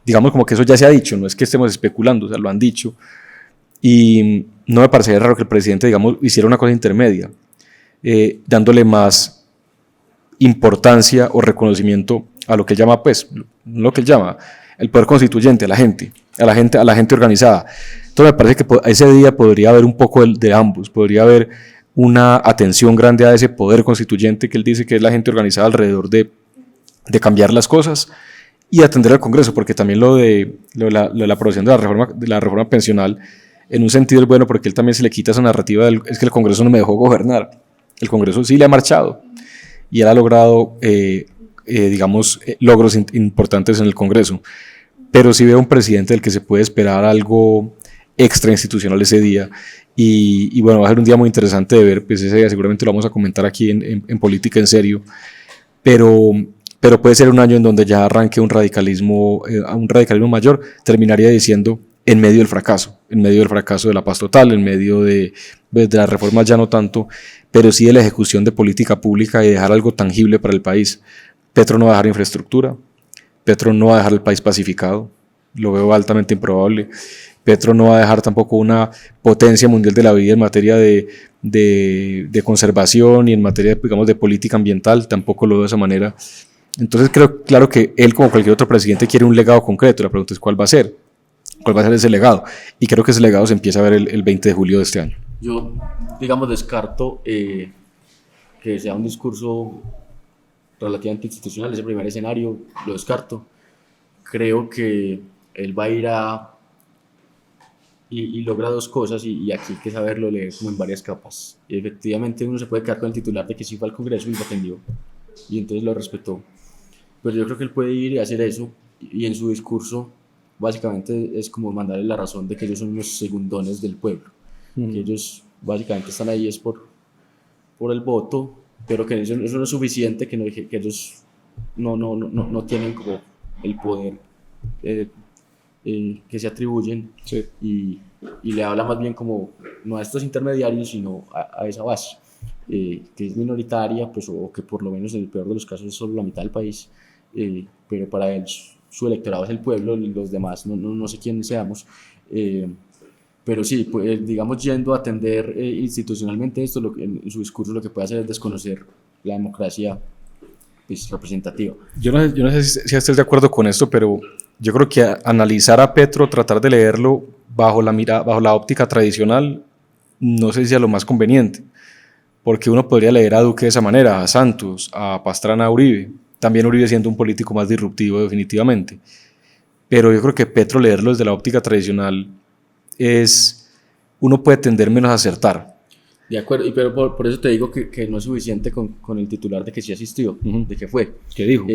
Digamos como que eso ya se ha dicho, no es que estemos especulando, o sea, lo han dicho. Y no me parecería raro que el presidente, digamos, hiciera una cosa intermedia, dándole más importancia o reconocimiento a lo que él llama, pues, lo que él llama el poder constituyente, a la gente organizada. Entonces me parece que ese día podría haber un poco de ambos, podría haber una atención grande a ese poder constituyente que él dice que es la gente organizada alrededor de cambiar las cosas y atender al Congreso, porque también lo de la aprobación de la reforma pensional, en un sentido es bueno porque él también se le quita esa narrativa es que el Congreso no me dejó gobernar. El Congreso sí le ha marchado y él ha logrado digamos, logros importantes en el Congreso, pero sí veo un presidente del que se puede esperar algo extrainstitucional ese día, y bueno, va a ser un día muy interesante de ver, pues ese día seguramente lo vamos a comentar aquí en Política en Serio, pero puede ser un año en donde ya arranque un radicalismo mayor, terminaría diciendo, en medio del fracaso de la paz total, en medio de las reformas ya no tanto, pero sí de la ejecución de política pública y dejar algo tangible para el país. Petro no va a dejar infraestructura, Petro no va a dejar el país pacificado, lo veo altamente improbable. Petro no va a dejar tampoco una potencia mundial de la vida en materia de conservación y en materia, digamos, de política ambiental, tampoco lo veo de esa manera. Entonces creo, claro que él, como cualquier otro presidente, quiere un legado concreto. La pregunta es ¿cuál va a ser? ¿Cuál va a ser ese legado? Y creo que ese legado se empieza a ver el 20 de julio de este año. Yo, digamos, descarto que sea un discurso relativamente institucional, ese primer escenario lo descarto. Creo que él va a ir y logra dos cosas, y aquí hay que saberlo leer como en varias capas. Y efectivamente uno se puede quedar con el titular de que sí fue al Congreso y lo atendió, y entonces lo respetó. Pero yo creo que él puede ir y hacer eso y en su discurso básicamente es como mandarle la razón de que ellos son unos segundones del pueblo, que ellos básicamente están ahí es por el voto, pero que eso no es suficiente, que ellos no tienen como el poder que se atribuyen, Sí. y le habla más bien como no a estos intermediarios, sino a esa base, que es minoritaria, pues, o que por lo menos en el peor de los casos es solo la mitad del país, pero para él su electorado es el pueblo, los demás no sé quiénes seamos, pero sí, pues, digamos, yendo a atender institucionalmente esto, en su discurso lo que puede hacer es desconocer la democracia, pues, representativa. Yo no sé si estés de acuerdo con esto, pero yo creo que analizar a Petro, tratar de leerlo bajo la óptica tradicional, no sé si sea lo más conveniente, porque uno podría leer a Duque de esa manera, a Santos, a Pastrana, a Uribe, también Uribe siendo un político más disruptivo definitivamente, pero yo creo que Petro leerlo desde la óptica tradicional uno puede tender menos a acertar. De acuerdo, pero por eso te digo que no es suficiente con el titular de que sí asistió, de que fue. ¿Qué dijo?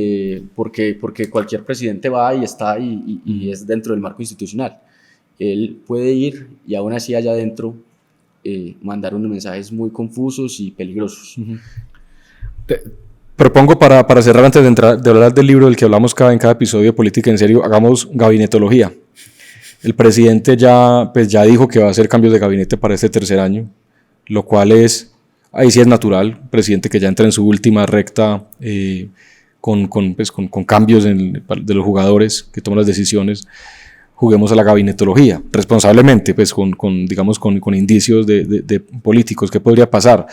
Porque cualquier presidente va y está y es dentro del marco institucional. Él puede ir y aún así allá adentro mandar unos mensajes muy confusos y peligrosos. Propongo para cerrar, antes de hablar del libro del que hablamos en cada episodio de Política en Serio, hagamos gabinetología. El presidente ya dijo que va a hacer cambios de gabinete para este tercer año, lo cual ahí sí es natural, presidente que ya entra en su última recta con cambios de los jugadores que toman las decisiones. Juguemos a la gabinetología, responsablemente, pues con indicios de políticos. ¿Qué podría pasar?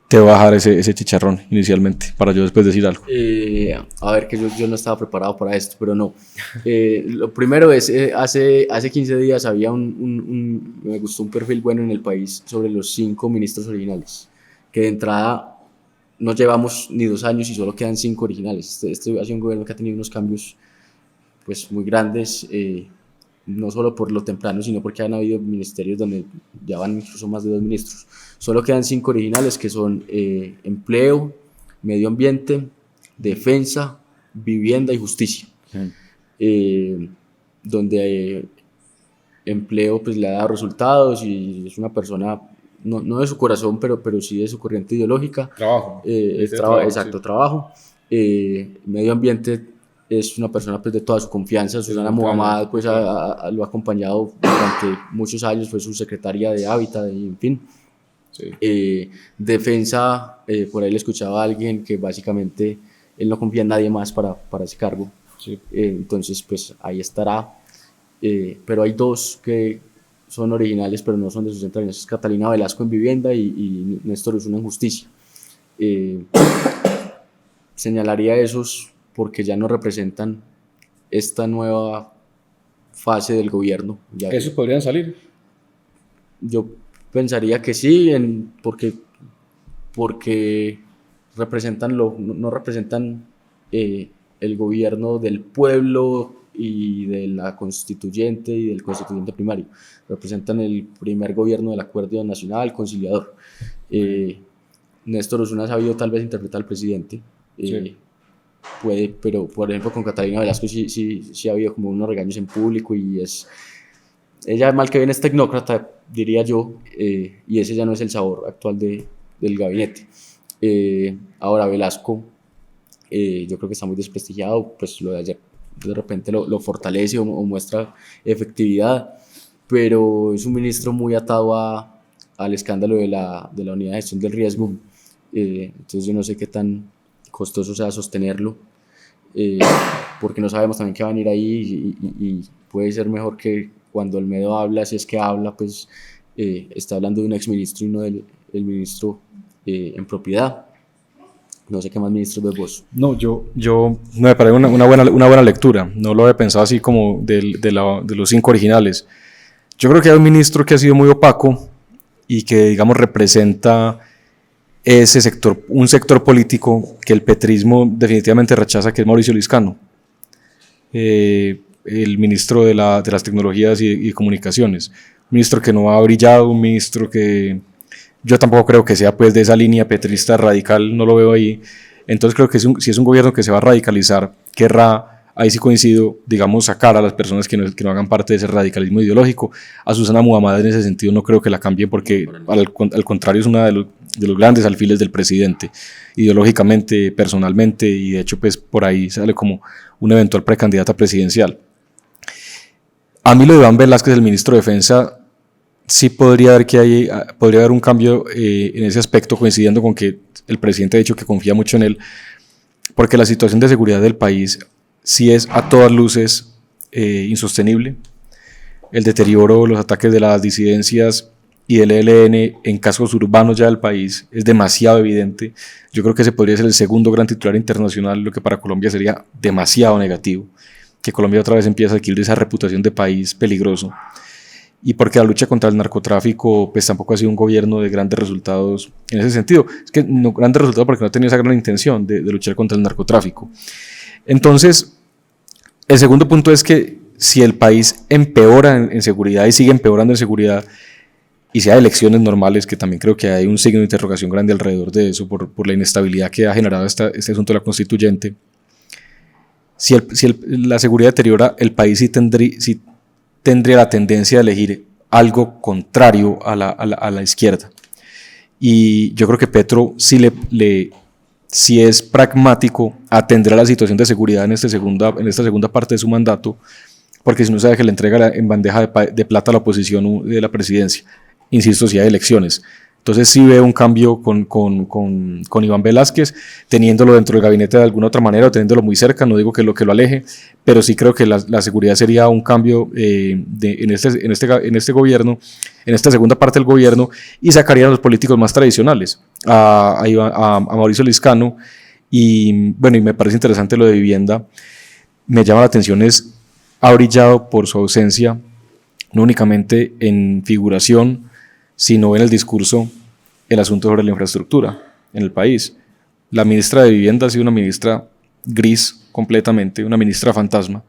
Te voy a dejar ese chicharrón inicialmente, para yo después decir algo. A ver, que yo no estaba preparado para esto, pero no. Lo primero es, hace 15 días había me gustó un perfil bueno en El País sobre los 5 ministros originales, que de entrada no llevamos ni 2 años y solo quedan 5 originales. Este ha sido un gobierno que ha tenido unos cambios pues muy grandes, no solo por lo temprano, sino porque han habido ministerios donde ya van incluso más de 2 ministros. Solo quedan 5 originales, que son empleo, medio ambiente, defensa, vivienda y justicia. Donde empleo pues le ha dado resultados y es una persona, no de su corazón, pero sí de su corriente ideológica. Trabajo. Exacto, sí. Trabajo. Medio ambiente es una persona pues de toda su confianza. Susana Muhammad pues lo ha acompañado durante muchos años, fue su secretaria de Hábitat y en fin. Sí. Defensa, por ahí le escuchaba a alguien que básicamente él no confía en nadie más para ese cargo. Sí. Entonces pues ahí estará. Pero hay 2 que son originales pero no son de sus entrañas, es Catalina Velasco en vivienda y Néstor Osuna en justicia. Señalaría esos porque ya no representan esta nueva fase del gobierno. ¿Esos podrían salir? Yo pensaría que sí, porque representan no representan el gobierno del pueblo y de la constituyente y del constituyente primario. Representan el primer gobierno del acuerdo nacional conciliador. Néstor Osuna ha sabido tal vez interpretar al presidente. Sí. Puede, pero por ejemplo con Catalina Velasco sí ha habido como unos regaños en público y ella mal que bien es tecnócrata, diría yo, y ese ya no es el sabor actual del gabinete. Ahora Velasco, yo creo que está muy desprestigiado, pues lo de ayer de repente lo fortalece o muestra efectividad, pero es un ministro muy atado al escándalo de la unidad de gestión del riesgo, entonces yo no sé qué tan costoso sea sostenerlo, porque no sabemos también qué va a venir ahí y puede ser mejor que cuando Olmedo habla, si es que habla, pues está hablando de un exministro y no del ministro en propiedad. No sé qué más ministros ves vos. No, yo me parece una buena lectura, no lo había pensado así como de los 5 originales. Yo creo que hay un ministro que ha sido muy opaco y que digamos representa ese sector, un sector político que el petrismo definitivamente rechaza, que es Mauricio Liscano, el ministro de las tecnologías y comunicaciones, un ministro que no ha brillado, un ministro que yo tampoco creo que sea pues de esa línea petrista radical, no lo veo ahí. Entonces creo que si es un gobierno que se va a radicalizar, querrá ahí sí coincido, digamos, sacar a las personas que no hagan parte de ese radicalismo ideológico. A Susana Muhammad en ese sentido no creo que la cambien porque al contrario es una de los grandes alfiles del presidente, ideológicamente, personalmente, y de hecho pues por ahí sale como una eventual precandidata presidencial. A mí lo de Iván Velázquez, el ministro de Defensa, sí podría haber un cambio en ese aspecto, coincidiendo con que el presidente ha dicho que confía mucho en él, porque la situación de seguridad del país sí es a todas luces insostenible. El deterioro, los ataques de las disidencias y del ELN en casos urbanos ya del país es demasiado evidente. Yo creo que ese podría ser el segundo gran titular internacional, lo que para Colombia sería demasiado negativo, que Colombia otra vez empieza a adquirir esa reputación de país peligroso. Y porque la lucha contra el narcotráfico pues tampoco ha sido un gobierno de grandes resultados en ese sentido. Es que no grandes resultados porque no ha tenido esa gran intención de luchar contra el narcotráfico. Entonces, el segundo punto es que si el país empeora en seguridad y sigue empeorando en seguridad, y sea elecciones normales, que también creo que hay un signo de interrogación grande alrededor de eso por la inestabilidad que ha generado este asunto de la constituyente, si la seguridad deteriora, el país sí tendría la tendencia de elegir algo contrario a la izquierda. Y yo creo que Petro si es pragmático, atenderá la situación de seguridad en esta segunda parte de su mandato, porque si no sabe que le entrega en bandeja de plata a la oposición de la presidencia, insisto, si hay elecciones. Entonces sí veo un cambio con Iván Velázquez, teniéndolo dentro del gabinete de alguna otra manera o teniéndolo muy cerca, no digo que lo aleje, pero sí creo que la seguridad sería un cambio en este gobierno, en esta segunda parte del gobierno, y sacarían a los políticos más tradicionales, a Mauricio Liscano, y bueno, y me parece interesante lo de vivienda. Me llama la atención, ha brillado por su ausencia, no únicamente en figuración, sino en el discurso, el asunto sobre la infraestructura en el país. La ministra de Vivienda ha sido una ministra gris completamente, una ministra fantasma,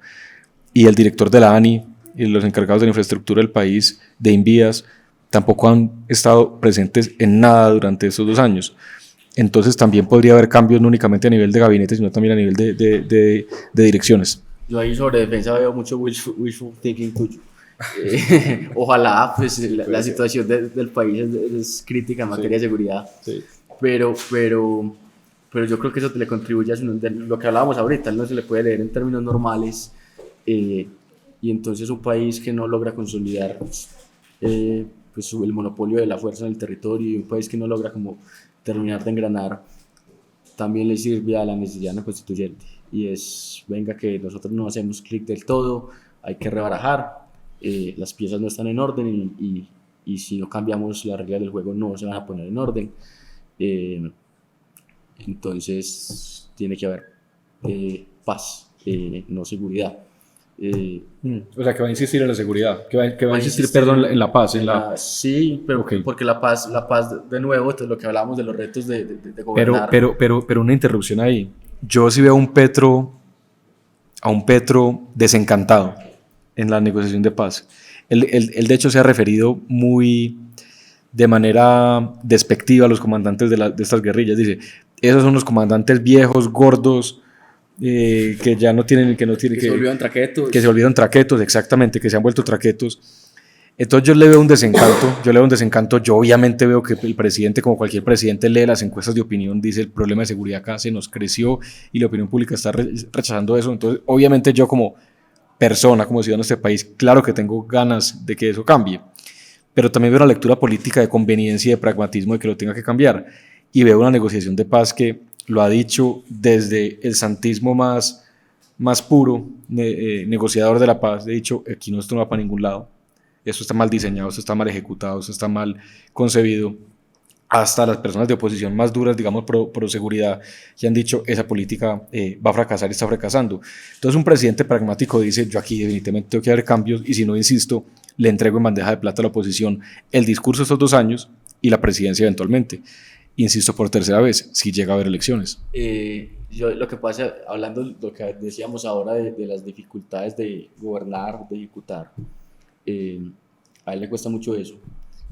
y el director de la ANI y los encargados de la infraestructura del país, de Invías, tampoco han estado presentes en nada durante estos 2 años. Entonces también podría haber cambios no únicamente a nivel de gabinete, sino también a nivel de direcciones. Yo ahí sobre defensa veo mucho wishful thinking tuyo. Ojalá, pues la situación del país es crítica en materia de seguridad, sí. pero yo creo que eso le contribuye a lo que hablábamos ahorita. No se le puede leer en términos normales, y entonces un país que no logra consolidar pues el monopolio de la fuerza en el territorio, y un país que no logra como terminar de engranar, también le sirve a la necesidad de una constituyente, y venga que nosotros no hacemos clic del todo, hay que rebarajar. Las piezas no están en orden, y si no cambiamos las reglas del juego no se van a poner en orden. Entonces tiene que haber paz, no seguridad. O sea, que va a insistir en la seguridad, que va a insistir, perdón, en la paz. Sí, pero okay. Porque la paz de nuevo, entonces lo que hablábamos de los retos de gobernar. Pero una interrupción ahí. Yo sí veo a un Petro desencantado en la negociación de paz. Él de hecho se ha referido de manera despectiva a los comandantes de estas guerrillas. Dice, esos son los comandantes viejos, gordos, que ya no tienen, que se volvieron traquetos. Que se volvieron traquetos, exactamente, que se han vuelto traquetos. Entonces yo le veo un desencanto. Yo obviamente veo que el presidente, como cualquier presidente, lee las encuestas de opinión, dice el problema de seguridad acá se nos creció y la opinión pública está rechazando eso. Entonces obviamente yo como persona, como ciudadano de este país, claro que tengo ganas de que eso cambie, pero también veo una lectura política de conveniencia y de pragmatismo de que lo tenga que cambiar, y veo una negociación de paz que lo ha dicho desde el santismo más puro, negociador de la paz, he dicho, aquí esto no va para ningún lado, esto está mal diseñado, esto está mal ejecutado, esto está mal concebido, hasta las personas de oposición más duras, digamos, pro seguridad, que han dicho, esa política va a fracasar y está fracasando. Entonces un presidente pragmático dice, yo aquí definitivamente tengo que haber cambios, y si no, insisto, le entrego en bandeja de plata a la oposición el discurso estos 2 años y la presidencia eventualmente. Insisto por tercera vez, si llega a haber elecciones. Lo que pasa, hablando de lo que decíamos ahora de las dificultades de gobernar, de ejecutar, a él le cuesta mucho eso,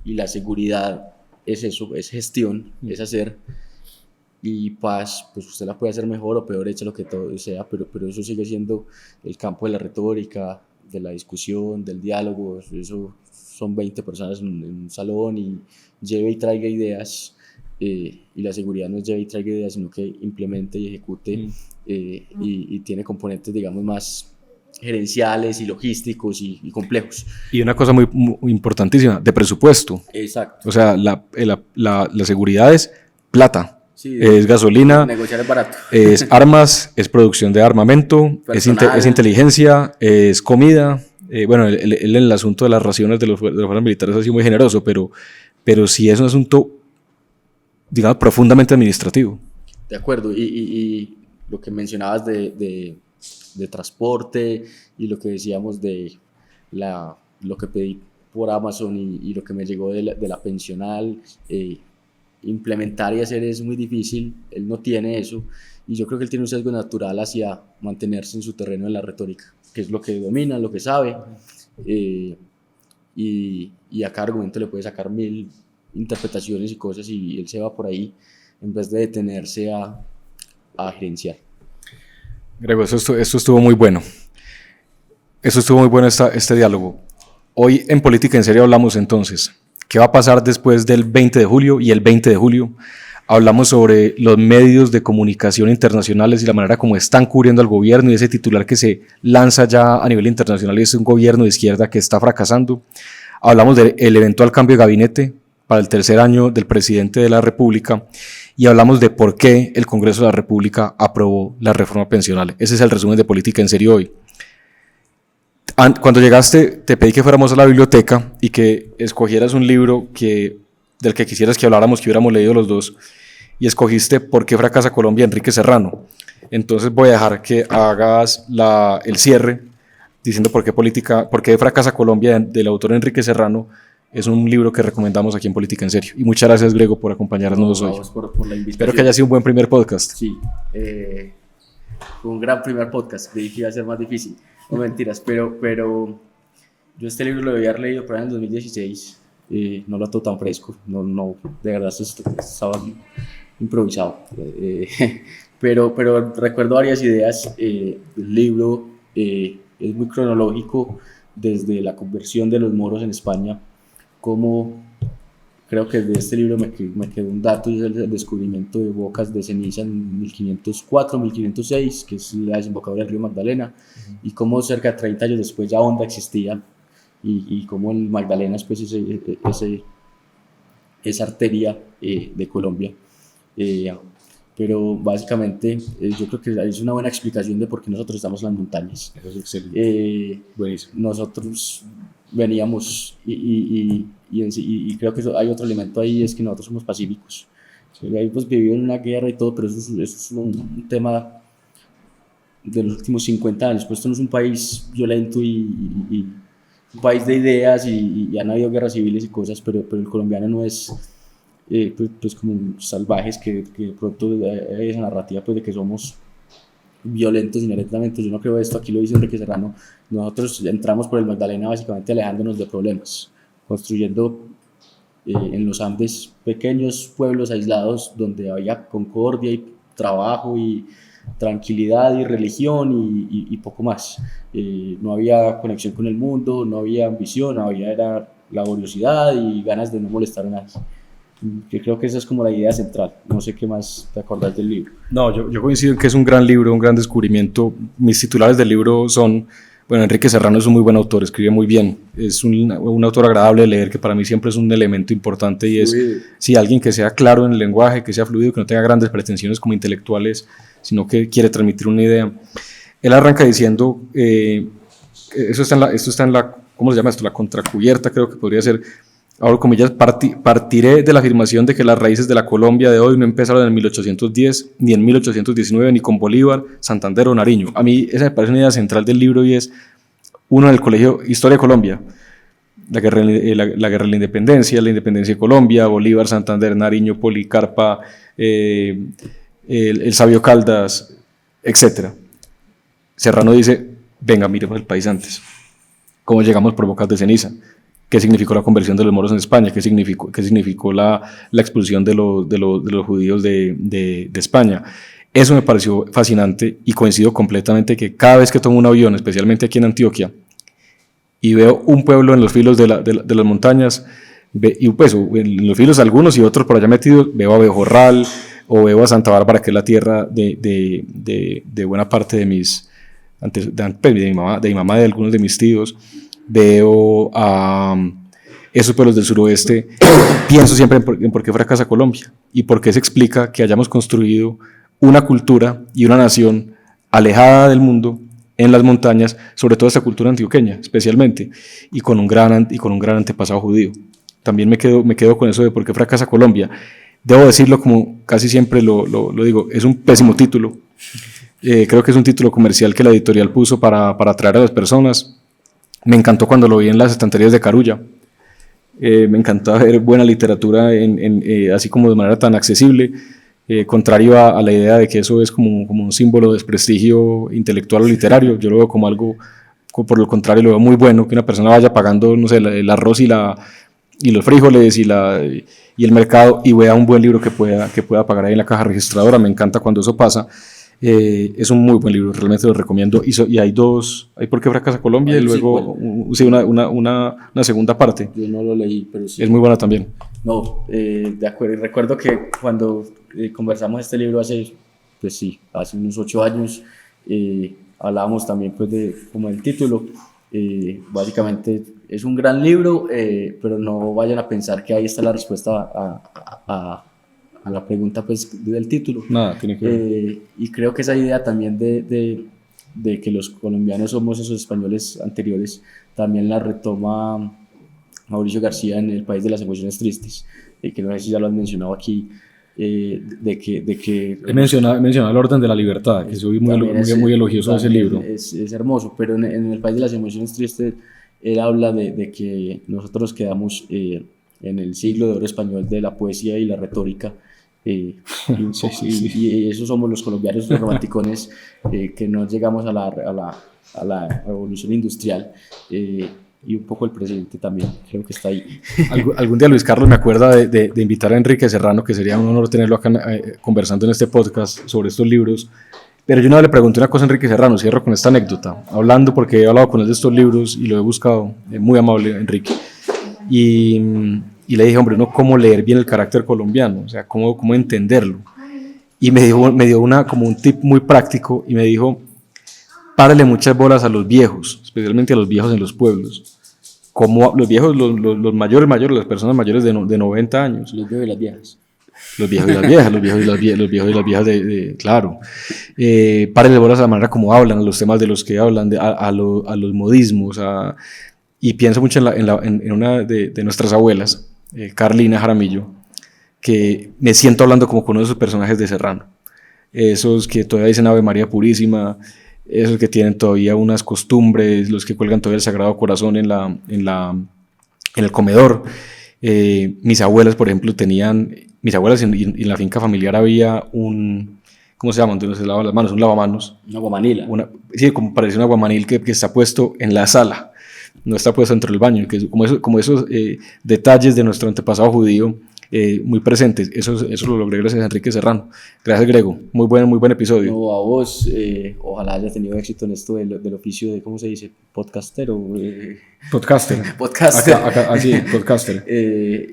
y la seguridad es eso, es gestión, es hacer, y paz, pues usted la puede hacer mejor o peor, hecha lo que todo sea, pero eso sigue siendo el campo de la retórica, de la discusión, del diálogo. Eso son 20 personas en un salón y lleve y traiga ideas, y la seguridad no es lleve y traiga ideas, sino que implemente y ejecute, y tiene componentes, digamos, más gerenciales y logísticos y complejos. Y una cosa muy importantísima, de presupuesto. Exacto. O sea, la seguridad es plata. Sí, es gasolina, negociar es barato. Es armas, es producción de armamento, es inteligencia, es comida. Bueno, el asunto de las raciones de los fuerzas militares ha sido muy generoso, pero sí es un asunto, digamos, profundamente administrativo. De acuerdo, y lo que mencionabas de transporte y lo que decíamos de lo que pedí por Amazon y lo que me llegó de la pensional, implementar y hacer es muy difícil. Él no tiene eso, y yo creo que él tiene un sesgo natural hacia mantenerse en su terreno de la retórica, que es lo que domina, lo que sabe, y a cada argumento le puede sacar 1000 interpretaciones y cosas, y él se va por ahí en vez de detenerse a gerenciar. Grego, esto estuvo muy bueno. Esto estuvo muy bueno, este diálogo. Hoy en Política en Serio hablamos entonces qué va a pasar después del 20 de julio, y el 20 de julio hablamos sobre los medios de comunicación internacionales y la manera como están cubriendo al gobierno, y ese titular que se lanza ya a nivel internacional es un gobierno de izquierda que está fracasando. Hablamos del eventual cambio de gabinete para el tercer año del presidente de la República, y hablamos de por qué el Congreso de la República aprobó la reforma pensional. Ese es el resumen de Política en Serio hoy. Cuando llegaste, te pedí que fuéramos a la biblioteca y que escogieras un libro del que quisieras que habláramos, que hubiéramos leído los dos, y escogiste ¿Por qué fracasa Colombia?, Enrique Serrano. Entonces voy a dejar que hagas el cierre diciendo por qué fracasa Colombia, del autor Enrique Serrano. Es un libro que recomendamos aquí en Política en Serio. Y muchas gracias, Grego, por acompañarnos hoy. Por la invitación. Espero que haya sido un buen primer podcast. Sí, fue un gran primer podcast. Creí que iba a ser más difícil. No, mentiras, pero yo este libro lo había leído por ahí en el 2016. No lo tengo tan fresco. No, de verdad estaba improvisado. Pero recuerdo varias ideas. El libro es muy cronológico desde la conversión de los moros en España. Como creo que de este libro me quedó un dato, y es el descubrimiento de bocas de ceniza en 1504-1506, que es la desembocadura del río Magdalena, y cómo cerca de 30 años después ya Honda existía, y cómo el Magdalena es pues esa arteria de Colombia. Pero básicamente yo creo que es una buena explicación de por qué nosotros estamos en las montañas. Eso es excelente. Buenísimo. Nosotros veníamos y creo que hay otro elemento ahí, es que nosotros somos pacíficos. Hemos vivido en una guerra y todo, pero eso es un tema de los últimos 50 años. Pues esto no es un país violento y un país de ideas, y han habido guerras civiles y cosas, pero el colombiano no es pues como salvajes, que de pronto hay esa narrativa pues de que somos violentos inherentemente. Yo no creo esto. Aquí lo dice Enrique Serrano. Nosotros entramos por el Magdalena básicamente alejándonos de problemas, construyendo en los Andes pequeños pueblos aislados donde había concordia y trabajo y tranquilidad y religión y poco más. No había conexión con el mundo, no había ambición, era laboriosidad y ganas de no molestar a nadie. Yo creo que esa es como la idea central. No sé qué más te acordás del libro. No, yo coincido en que es un gran libro, un gran descubrimiento. Mis titulares del libro son, bueno, Enrique Serrano es un muy buen autor, escribe muy bien, es un autor agradable de leer, que para mí siempre es un elemento importante, y es alguien que sea claro en el lenguaje, que sea fluido, que no tenga grandes pretensiones como intelectuales, sino que quiere transmitir una idea. Él arranca diciendo, esto está en la, ¿cómo se llama esto? La contracubierta, creo que podría ser. Ahora, comillas, partiré de la afirmación de que las raíces de la Colombia de hoy no empezaron en 1810, ni en 1819, ni con Bolívar, Santander o Nariño. A mí esa me parece una idea central del libro, y es uno del colegio Historia de Colombia, la guerra de la independencia de Colombia, Bolívar, Santander, Nariño, Policarpa, el sabio Caldas, etc. Serrano dice, venga, miremos el país antes, cómo llegamos por bocas de ceniza. qué significó la conversión de los moros en España, qué significó la expulsión de los judíos de España. Eso me pareció fascinante y coincido completamente que cada vez que tomo un avión, especialmente aquí en Antioquia, y veo un pueblo en los filos de las montañas, y pues en los filos algunos y otros por allá metidos, veo a Bejorral o veo a Santa Bárbara, que es la tierra de buena parte de mi mamá, de algunos de mis tíos, veo a esos pueblos del suroeste. Pienso siempre en por qué fracasa Colombia y por qué se explica que hayamos construido una cultura y una nación alejada del mundo en las montañas, sobre todo esta cultura antioqueña especialmente, y con un gran antepasado judío. También me quedo con eso de por qué fracasa Colombia. Debo decirlo, como casi siempre lo digo, es un pésimo título. Creo que es un título comercial que la editorial puso para atraer a las personas. Me encantó cuando lo vi en las estanterías de Carulla. Me encantaba ver buena literatura así como de manera tan accesible, contrario a la idea de que eso es como un símbolo de desprestigio intelectual o literario. Yo lo veo como algo, por lo contrario, lo veo muy bueno, que una persona vaya pagando, no sé, el arroz y los frijoles y el mercado, y vea un buen libro que pueda pagar ahí en la caja registradora. Me encanta cuando eso pasa. Es un muy buen libro, realmente lo recomiendo. Y hay ¿Por qué fracasa Colombia? Y luego una segunda parte. Yo no lo leí, pero sí. Es muy buena también. No, de acuerdo. Recuerdo que cuando conversamos este libro hace unos 8 años, hablábamos también pues como del título. Básicamente es un gran libro, pero no vayan a pensar que ahí está la respuesta a la pregunta pues del título. Nada, tiene que ver. Y creo que esa idea también de que los colombianos somos esos españoles anteriores, también la retoma Mauricio García en El País de las Emociones Tristes, que no sé si ya lo has mencionado aquí, de que he mencionado El Orden de la Libertad, que soy muy elogioso de ese libro. Es hermoso, pero en El País de las Emociones Tristes él habla de que nosotros quedamos en el siglo de oro español de la poesía y la retórica, y esos somos los colombianos, los romanticones, que no llegamos a la revolución industrial, y un poco el presidente también, creo que está ahí. Algún día Luis Carlos me acuerda de invitar a Enrique Serrano, que sería un honor tenerlo acá conversando en este podcast sobre estos libros. Pero yo una vez le pregunté una cosa a Enrique Serrano, cierro con esta anécdota, porque he hablado con él de estos libros y lo he buscado, muy amable Enrique, y le dije, hombre, ¿cómo leer bien el carácter colombiano? O sea, ¿cómo entenderlo? Y me dio como un tip muy práctico, y me dijo, párale muchas bolas a los viejos, especialmente a los viejos en los pueblos. Como los viejos, los mayores, las personas mayores de 90 años. Los viejos y las viejas. Los viejos y las viejas, los viejos y las viejas claro. Párale bolas a la manera como hablan, a los temas de los que hablan, a los modismos. Y pienso mucho en una de nuestras abuelas, Carlina Jaramillo, que me siento hablando como con uno de esos personajes de Serrano. Esos que todavía dicen Ave María Purísima, esos que tienen todavía unas costumbres, los que cuelgan todavía el Sagrado Corazón en el comedor. Mis abuelas, por ejemplo, en la finca familiar había ¿cómo se llama? Donde se lavan las manos, un lavamanos. Una guamanila. Sí, como parece una guamanil que está puesto en la sala, no está puesto dentro del baño, que como esos detalles de nuestro antepasado judío, muy presentes. Eso lo logré gracias a Enrique Serrano. Gracias, Grego. Muy buen episodio. No, a vos, ojalá hayas tenido éxito en esto del oficio de, ¿cómo se dice? Podcastero. Podcaster. Así, podcaster.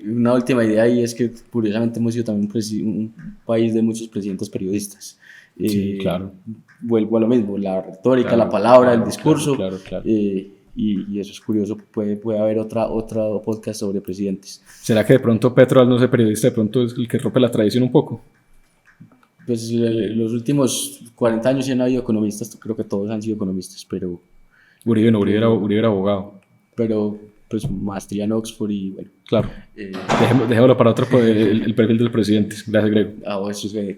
Una última idea, y es que curiosamente hemos sido también un país de muchos presidentes periodistas. Sí, claro. Vuelvo a lo mismo, la retórica, la palabra, el discurso. Claro. Y eso es curioso, puede haber otro podcast sobre presidentes. ¿Será que de pronto Petro, al no ser periodista, de pronto es el que rompe la tradición un poco? Pues los últimos 40 años sí han habido economistas, creo que todos han sido economistas, pero... Uribe era abogado. Pero pues maestría en Oxford y bueno. Claro. Dejémoslo para otro, el perfil de los presidentes. Gracias, Grego. Eso es